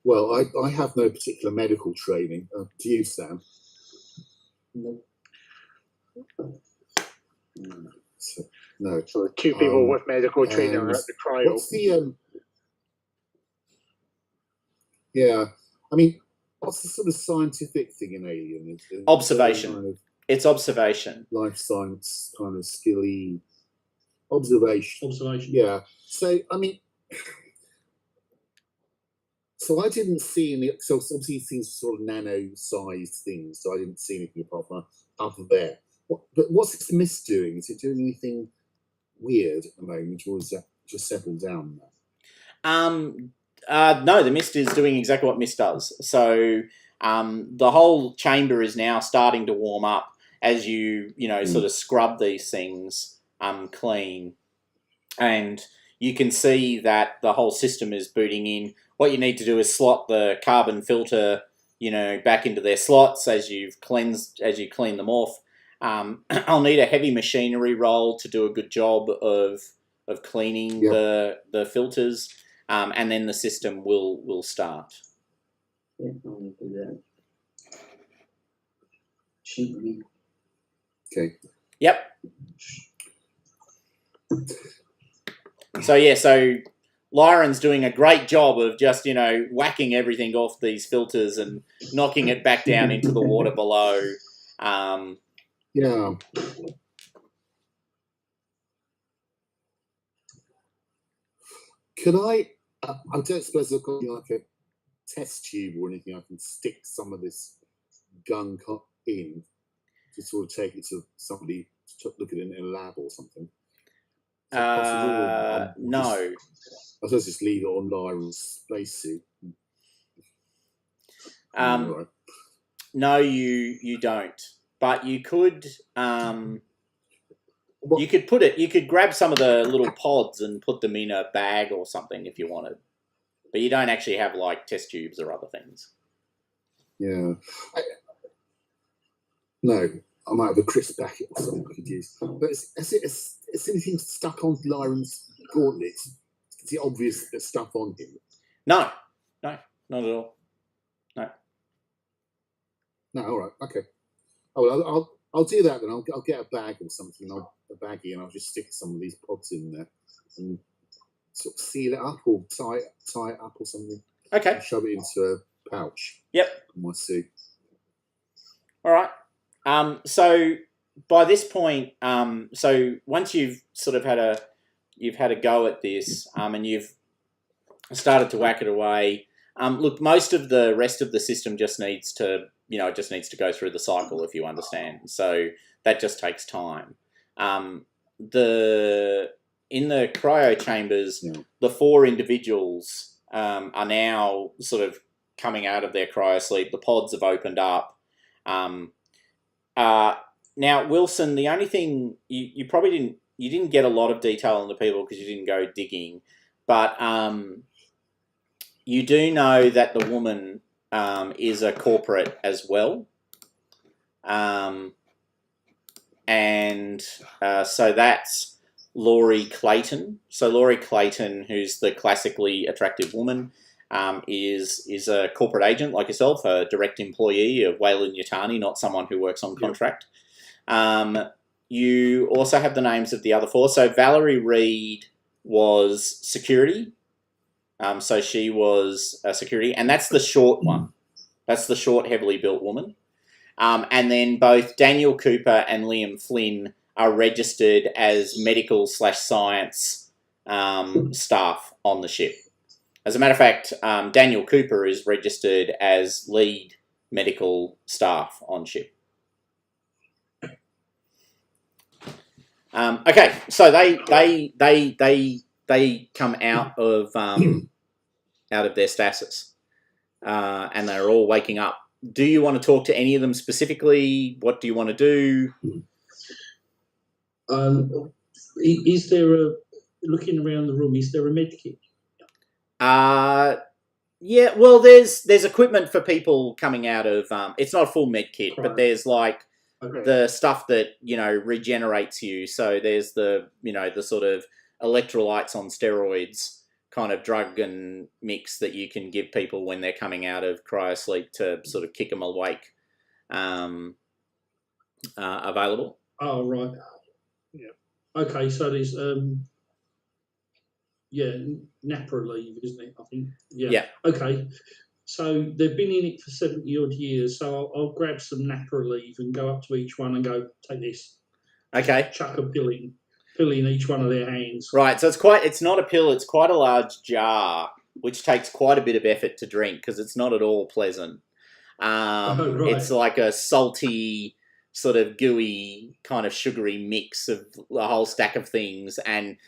Speaker 5: Well, I have no particular medical training. Do you, Sam?
Speaker 4: No.
Speaker 5: No.
Speaker 3: So 2 people with medical training are at the cryo.
Speaker 5: What's the yeah, I mean, what's the sort of scientific thing in Alien?
Speaker 2: Observation.
Speaker 5: Kind of
Speaker 2: It's observation.
Speaker 5: life science kind of skilly observation.
Speaker 1: Observation.
Speaker 5: Yeah. So I mean, so I didn't see any. So obviously these sort of nano-sized things. So I didn't see anything apart from there. But what's this mist doing? Is it doing anything weird at the moment, or is that just settled down now?
Speaker 2: No, the mist is doing exactly what mist does. So the whole chamber is now starting to warm up as you sort of scrub these things clean, and you can see that the whole system is booting in. What you need to do is slot the carbon filter, back into their slots as you clean them off. I'll need a heavy machinery roll to do a good job of of cleaning
Speaker 5: Yep.
Speaker 2: the filters, and then the system will start.
Speaker 4: Yeah, I'm going to do that. Shoot me.
Speaker 5: Okay.
Speaker 2: Yep. So yeah, so Lyron's doing a great job of just, whacking everything off these filters and knocking it back down into the water below.
Speaker 5: Yeah. Could I don't suppose I've got like a test tube or anything I can stick some of this gun in to sort of take it to somebody to look at it in a lab or something? Is that possible? Or
Speaker 2: No.
Speaker 5: I suppose just leave it on Lyron's spacesuit.
Speaker 2: No, you don't. But you could you could grab some of the little pods and put them in a bag or something if you wanted. But you don't actually have like test tubes or other things.
Speaker 5: Yeah. No, I might have a crisp packet or something I could use. But is anything stuck on Lyron's gauntlets? Is it obvious there's stuff on him?
Speaker 2: No, not at all.
Speaker 5: No, all right, okay. Oh, well, I'll do that then. I'll get a bag or something, a baggie, and I'll just stick some of these pods in there and sort of seal it up or tie it up or something.
Speaker 2: Okay.
Speaker 5: And shove it into a pouch.
Speaker 2: Yep.
Speaker 5: In my suit.
Speaker 2: All right. So by this point, so once you've sort of had a go at this, and you've started to whack it away. Look, most of the rest of the system just needs to go through the cycle, if you understand. So that just takes time. In the cryo chambers, the 4 individuals are now sort of coming out of their cryo sleep. The pods have opened up. Now, Wilson, the only thing you probably didn't get a lot of detail on the people because you didn't go digging, but you do know that the woman is a corporate as well. So that's Laurie Clayton. So Laurie Clayton, who's the classically attractive woman, is a corporate agent like yourself, a direct employee of Wayland Yutani, not someone who works on contract. You also have the names of the other 4. So Valerie Reed was security. So she was a security, and that's the short one. That's the short, heavily built woman. And then both Daniel Cooper and Liam Flynn are registered as medical/science staff on the ship. As a matter of fact, Daniel Cooper is registered as lead medical staff on ship. Okay, so they come out of their stasis, and they're all waking up. Do you want to talk to any of them specifically? What do you want to do?
Speaker 1: Is there looking around the room? Is there a med kit?
Speaker 2: Yeah. Well, there's equipment for people coming out of. It's not a full med kit, but there's like the stuff that regenerates you. So there's the sort of electrolytes on steroids kind of drug and mix that you can give people when they're coming out of cryosleep to sort of kick them awake, available.
Speaker 1: Oh, right. Yeah. Okay, so there's napper leave, isn't it? I think. Yeah. Okay. So they've been in it for 70 odd years. So I'll grab some napper leave and go up to each one and go, take this.
Speaker 2: Okay.
Speaker 1: Chuck a pill in each one of their hands.
Speaker 2: Right. So it's not a pill. It's quite a large jar, which takes quite a bit of effort to drink because it's not at all pleasant.
Speaker 1: Right.
Speaker 2: It's like a salty, sort of gooey, kind of sugary mix of a whole stack of things, and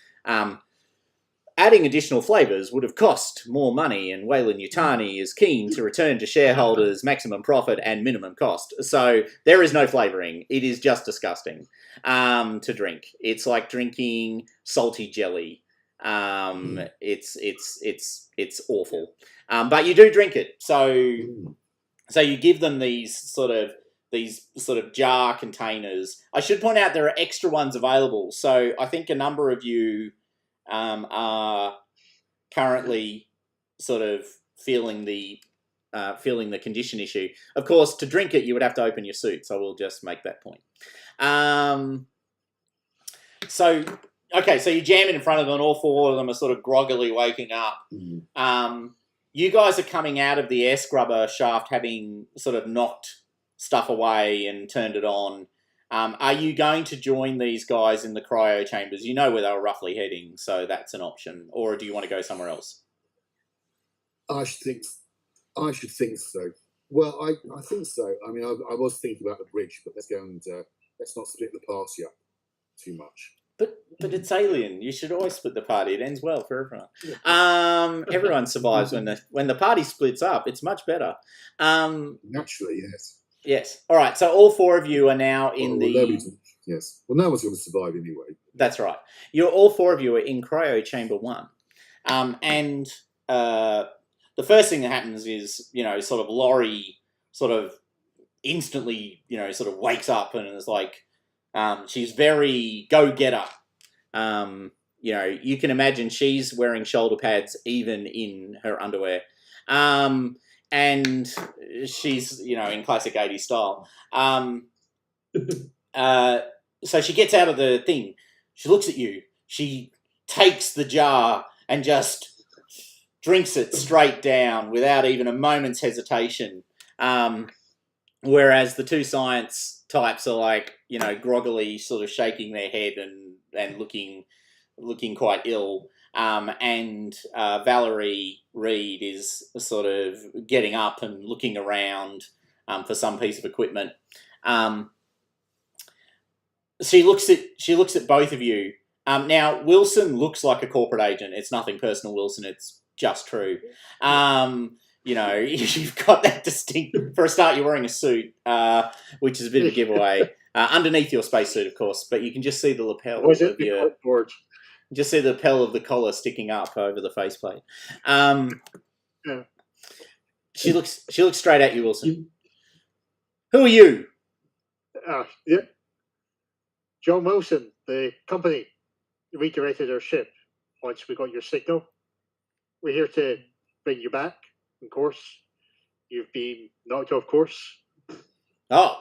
Speaker 2: adding additional flavours would have cost more money, and Wayland Yutani is keen to return to shareholders maximum profit and minimum cost. So there is no flavouring. It is just disgusting to drink. It's like drinking salty jelly. It's awful. But you do drink it. So you give them these sort of jar containers. I should point out there are extra ones available. So I think a number of you are currently sort of feeling the condition issue. Of course, to drink it, you would have to open your suit. So we'll just make that point. So you're jamming in front of them, and all four of them are sort of groggily waking up. You guys are coming out of the air scrubber shaft, having sort of knocked stuff away and turned it on. Are you going to join these guys in the cryo chambers? You know where they were roughly heading, so that's an option. Or do you want to go somewhere else?
Speaker 5: I should think so. Well, I think so. I mean, I was thinking about the bridge, but let's go and let's not split the party up too much.
Speaker 2: But it's Alien. You should always split the party. It ends well for everyone. Everyone survives when the party splits up. It's much better.
Speaker 5: Naturally, yes.
Speaker 2: Yes. All right. So all four of you are now in
Speaker 5: Yes. Well, no one's going to survive anyway.
Speaker 2: That's right. All four of you are in cryo chamber 1, and the first thing that happens is sort of Laurie sort of instantly sort of wakes up and is like. She's very go-getter. You can imagine she's wearing shoulder pads even in her underwear. And she's, in classic 80s style. So she gets out of the thing. She looks at you. She takes the jar and just drinks it straight down without even a moment's hesitation. Whereas the two science types are like, groggily sort of shaking their head and looking quite ill. And Valerie Reed is sort of getting up and looking around for some piece of equipment. She looks at both of you. Now Wilson looks like a corporate agent. It's nothing personal, Wilson. It's just true. You've got that distinct. For a start, you're wearing a suit, which is a bit of a giveaway. Underneath your spacesuit, of course, but you can just see the lapel of your. Just see the lapel of the collar sticking up over the faceplate.
Speaker 3: Yeah.
Speaker 2: She looks straight at you, Wilson. Who are you?
Speaker 3: Yeah. John Wilson, the company redirected our ship once we got your signal. We're here to bring you back. Of course, you've been knocked off course.
Speaker 2: Oh,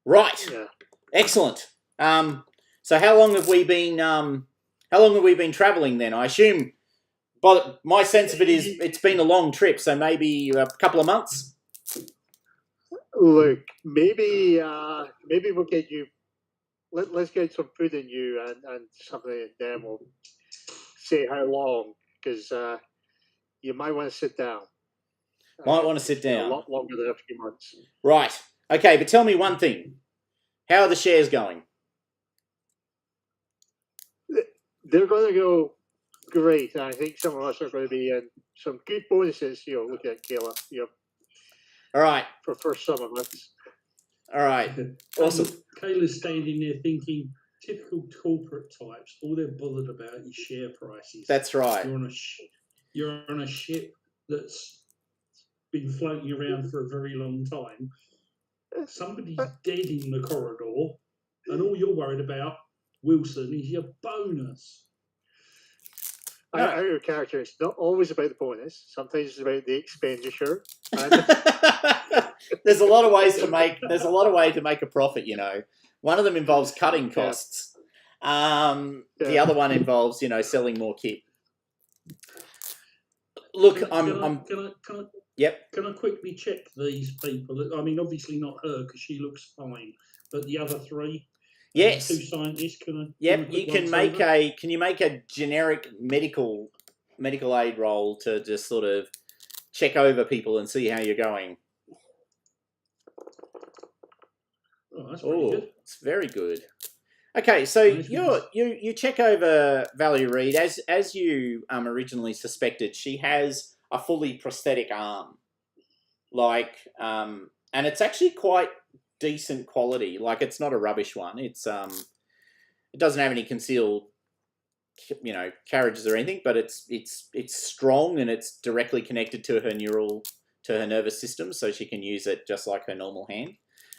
Speaker 2: right.
Speaker 3: Yeah.
Speaker 2: Excellent. So how long have we been travelling then? I assume, but my sense of it is it's been a long trip, so maybe a couple of months.
Speaker 3: Look, maybe we'll get you. Let's get some food in you and something, and then we'll say how long, because you might want to sit down.
Speaker 2: Might want to sit down.
Speaker 3: A lot longer than a few months.
Speaker 2: Right. Okay, but tell me one thing. How are the shares going?
Speaker 3: They're going to go great. I think some of us are going to be in some good bonuses. Look at Kayla.
Speaker 2: All right.
Speaker 3: For some of us.
Speaker 2: All right. Awesome.
Speaker 1: Kayla's standing there thinking, typical corporate types. All they're bothered about is share prices.
Speaker 2: That's right.
Speaker 1: You're on a ship that's been floating around for a very long time. Somebody's dead in the corridor, and all you're worried about, Wilson, is your bonus.
Speaker 3: Our character, it's not always about the bonus. Sometimes it's about the expenditure.
Speaker 2: There's a lot of ways to make. There's a lot of ways to make a profit. One of them involves cutting costs. The other one involves, selling more kit. Look, Yep.
Speaker 1: Can I quickly check these people? I mean, obviously not her because she looks fine, but the other three.
Speaker 2: Yes.
Speaker 1: Two scientists.
Speaker 2: Yep. You can make Can you make a generic medical aid roll to just sort of check over people and see how you're going?
Speaker 1: Oh, that's pretty good.
Speaker 2: It's very good. Okay, so you check over Valerie Reed as you originally suspected. She has a fully prosthetic arm, and it's actually quite decent quality. Like, it's not a rubbish one. It's it doesn't have any concealed, carriages or anything, but it's strong and it's directly connected to her nervous system, so she can use it just like her normal hand.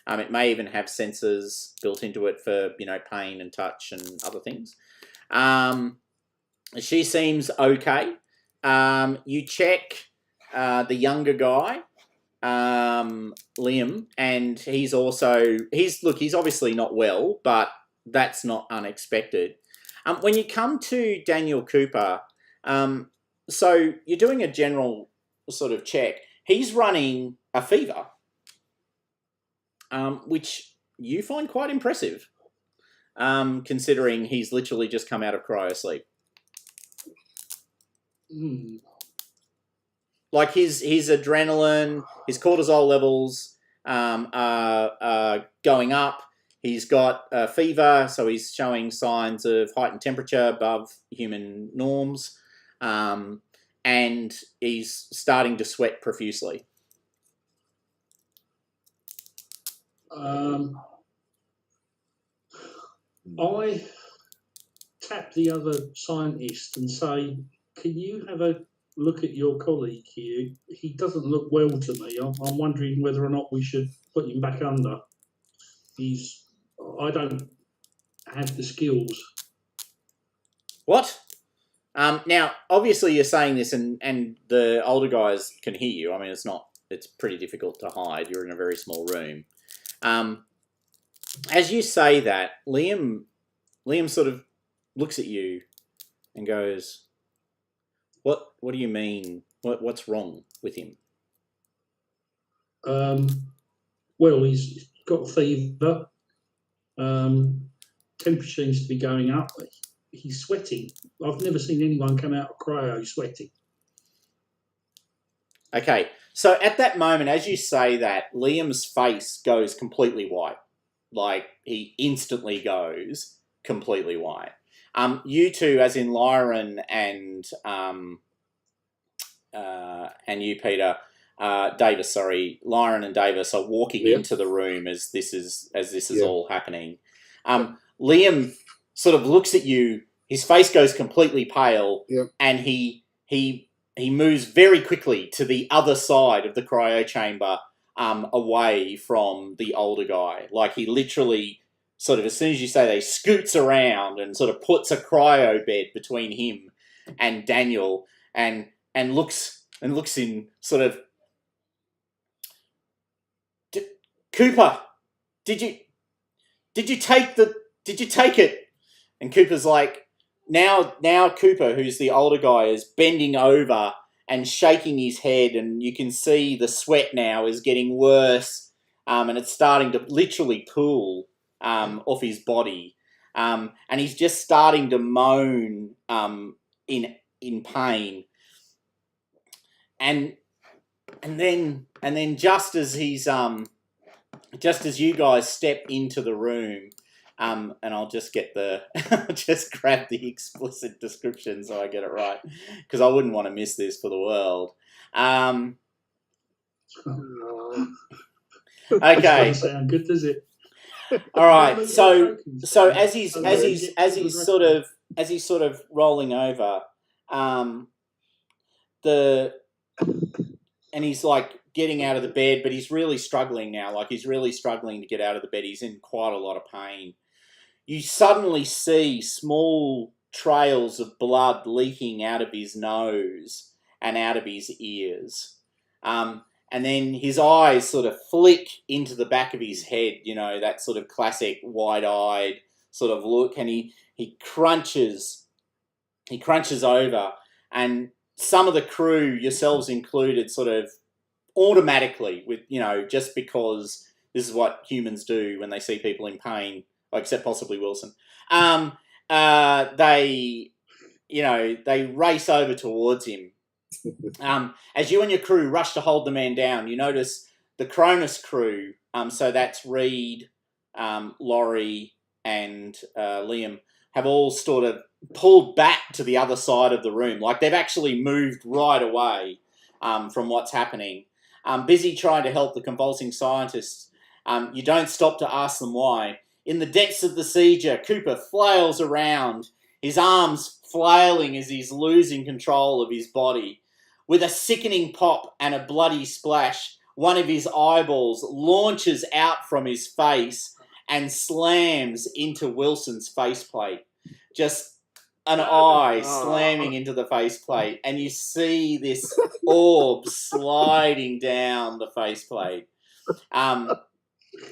Speaker 2: It may even have sensors built into it for pain and touch and other things. She seems okay. You check the younger guy, Liam, and he's obviously not well, but that's not unexpected. When you come to Daniel Cooper, so you're doing a general sort of check. He's running a fever, which you find quite impressive, considering he's literally just come out of cryo sleep. Like his adrenaline, his cortisol levels are going up. He's got a fever, so he's showing signs of heightened temperature above human norms, and he's starting to sweat profusely.
Speaker 1: I tap the other scientist and say, can you have a look at your colleague here? He doesn't look well to me. I'm wondering whether or not we should put him back under. I don't have the skills.
Speaker 2: What? Now, obviously you're saying this and the older guys can hear you. I mean, it's pretty difficult to hide. You're in a very small room. As you say that, Liam sort of looks at you and goes, What do you mean? What's wrong with him?
Speaker 1: Well, he's got a fever. Temperature seems to be going up. He's sweating. I've never seen anyone come out of cryo sweating.
Speaker 2: Okay, so at that moment, as you say that, Liam's face goes completely white. Like, he instantly goes completely white. You two, as in Lyron and you, Peter, Davis, sorry, Lyron and Davis are walking into the room as this is all happening. Liam sort of looks at you. His face goes completely pale, and he moves very quickly to the other side of the cryo chamber, away from the older guy. Like, he literally sort of, as soon as you say that, he scoots around and sort of puts a cryo bed between him and Daniel, and looks in sort of, Cooper, did you take it? And Cooper's like, now Cooper, who's the older guy, is bending over and shaking his head, and you can see the sweat now is getting worse, and it's starting to literally pool off his body, and he's just starting to moan in pain, and then just as you guys step into the room, and I'll just just grab the explicit description so I get it right, because I wouldn't want to miss this for the world. Okay.
Speaker 1: Doesn't sound good, does it?
Speaker 2: All right. So as he's sort of rolling over, and he's like getting out of the bed, but he's really struggling now. Like, he's really struggling to get out of the bed. He's in quite a lot of pain. You suddenly see small trails of blood leaking out of his nose and out of his ears. And then his eyes sort of flick into the back of his head, that sort of classic wide-eyed sort of look, and he crunches over, and some of the crew, yourselves included, sort of automatically, with just because this is what humans do when they see people in pain, except possibly Wilson. They race over towards him. As you and your crew rush to hold the man down, you notice the Cronus crew, so that's Reed, Laurie, and Liam, have all sort of pulled back to the other side of the room. Like, they've actually moved right away from what's happening. Busy trying to help the convulsing scientists. You don't stop to ask them why. In the depths of the seizure, Cooper flails around, his arms flailing as he's losing control of his body. With a sickening pop and a bloody splash, one of his eyeballs launches out from his face and slams into Wilson's faceplate, just an eye
Speaker 3: Oh.
Speaker 2: slamming into the faceplate, and you see this orb sliding down the faceplate. And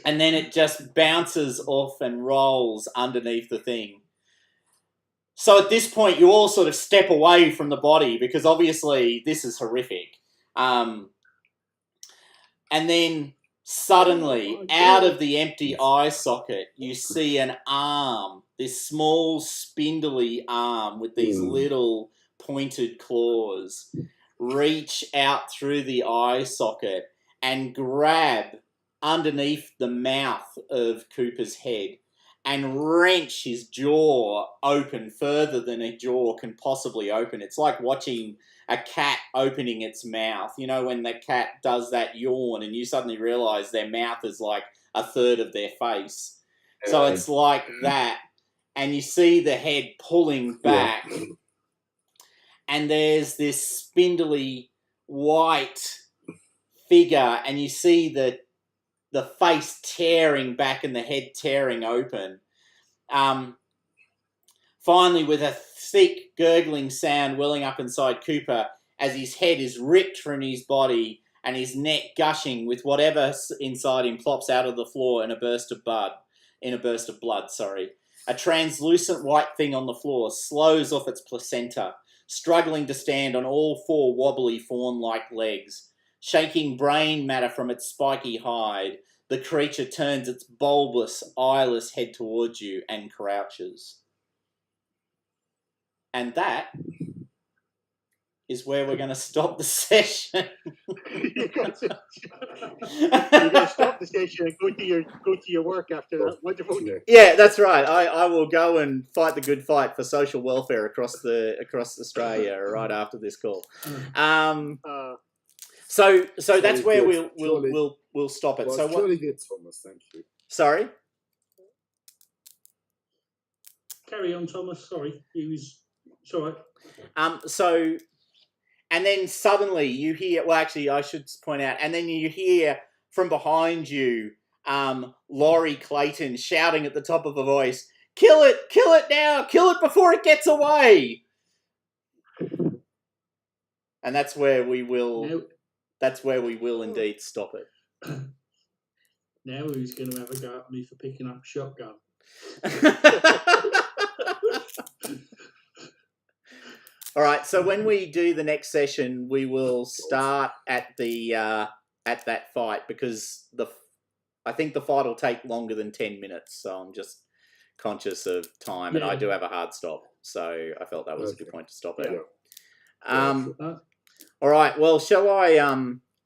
Speaker 2: then it just bounces off and rolls underneath the thing. So at this point, you all sort of step away from the body because obviously this is horrific. And then suddenly, out of the empty eye socket, you see an arm, this small, spindly arm with these little pointed claws, reach out through the eye socket and grab underneath the mouth of Cooper's head and wrench his jaw open further than a jaw can possibly open. It's like watching a cat opening its mouth. You know, when the cat does that yawn and you suddenly realise their mouth is like a third of their face. So it's like that. And you see the head pulling back. And there's this spindly white figure, and you see the face tearing back and the head tearing open. Finally, with a thick gurgling sound welling up inside Cooper as his head is ripped from his body and his neck gushing with whatever's inside him plops out of the floor in a burst of blood. A translucent white thing on the floor slows off its placenta, struggling to stand on all four wobbly fawn-like legs. Shaking brain matter from its spiky hide, the creature turns its bulbous, eyeless head towards you and crouches. And that is where we're going to stop the session.
Speaker 3: You're going to stop the session and go to your work after that. Wonderful.
Speaker 2: Yeah, that's right. I will go and fight the good fight for social welfare across Australia right after this call. So that's where we'll stop it.
Speaker 5: Well,
Speaker 2: so
Speaker 5: really good, Thomas. Thank you.
Speaker 2: Sorry.
Speaker 1: Carry on, Thomas. Sorry, it's all right.
Speaker 2: And then suddenly you hear. Well, actually, I should point out. And then you hear from behind you, Laurie Clayton shouting at the top of a voice, "Kill it! Kill it now! Kill it before it gets away!" And that's where we will.
Speaker 1: Now,
Speaker 2: That's where we will indeed stop it.
Speaker 1: now who's going to have a go at me for picking up a shotgun?
Speaker 2: All right. So when we do the next session, we will start at the at that fight because I think the fight will take longer than 10 minutes. So I'm just conscious of time, and I do have a hard stop. So I felt that was a good point to stop it. All right. Well, shall I?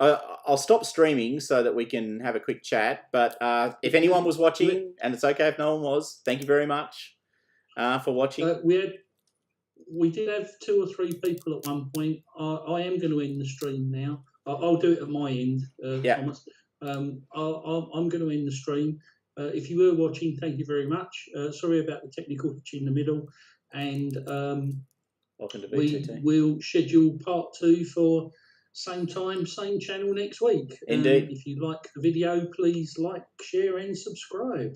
Speaker 2: I'll stop streaming so that we can have a quick chat. But if anyone was watching, and it's okay if no one was, thank you very much for watching.
Speaker 1: We did have 2 or 3 people at one point. I am going to end the stream now. I'll do it at my end, Thomas. I'm going to end the stream. If you were watching, thank you very much. Sorry about the technical hitch in the middle. And
Speaker 2: welcome to VTT.
Speaker 1: We'll schedule part 2 for same time, same channel next week.
Speaker 2: Indeed.
Speaker 1: If you like the video, please like, share and subscribe.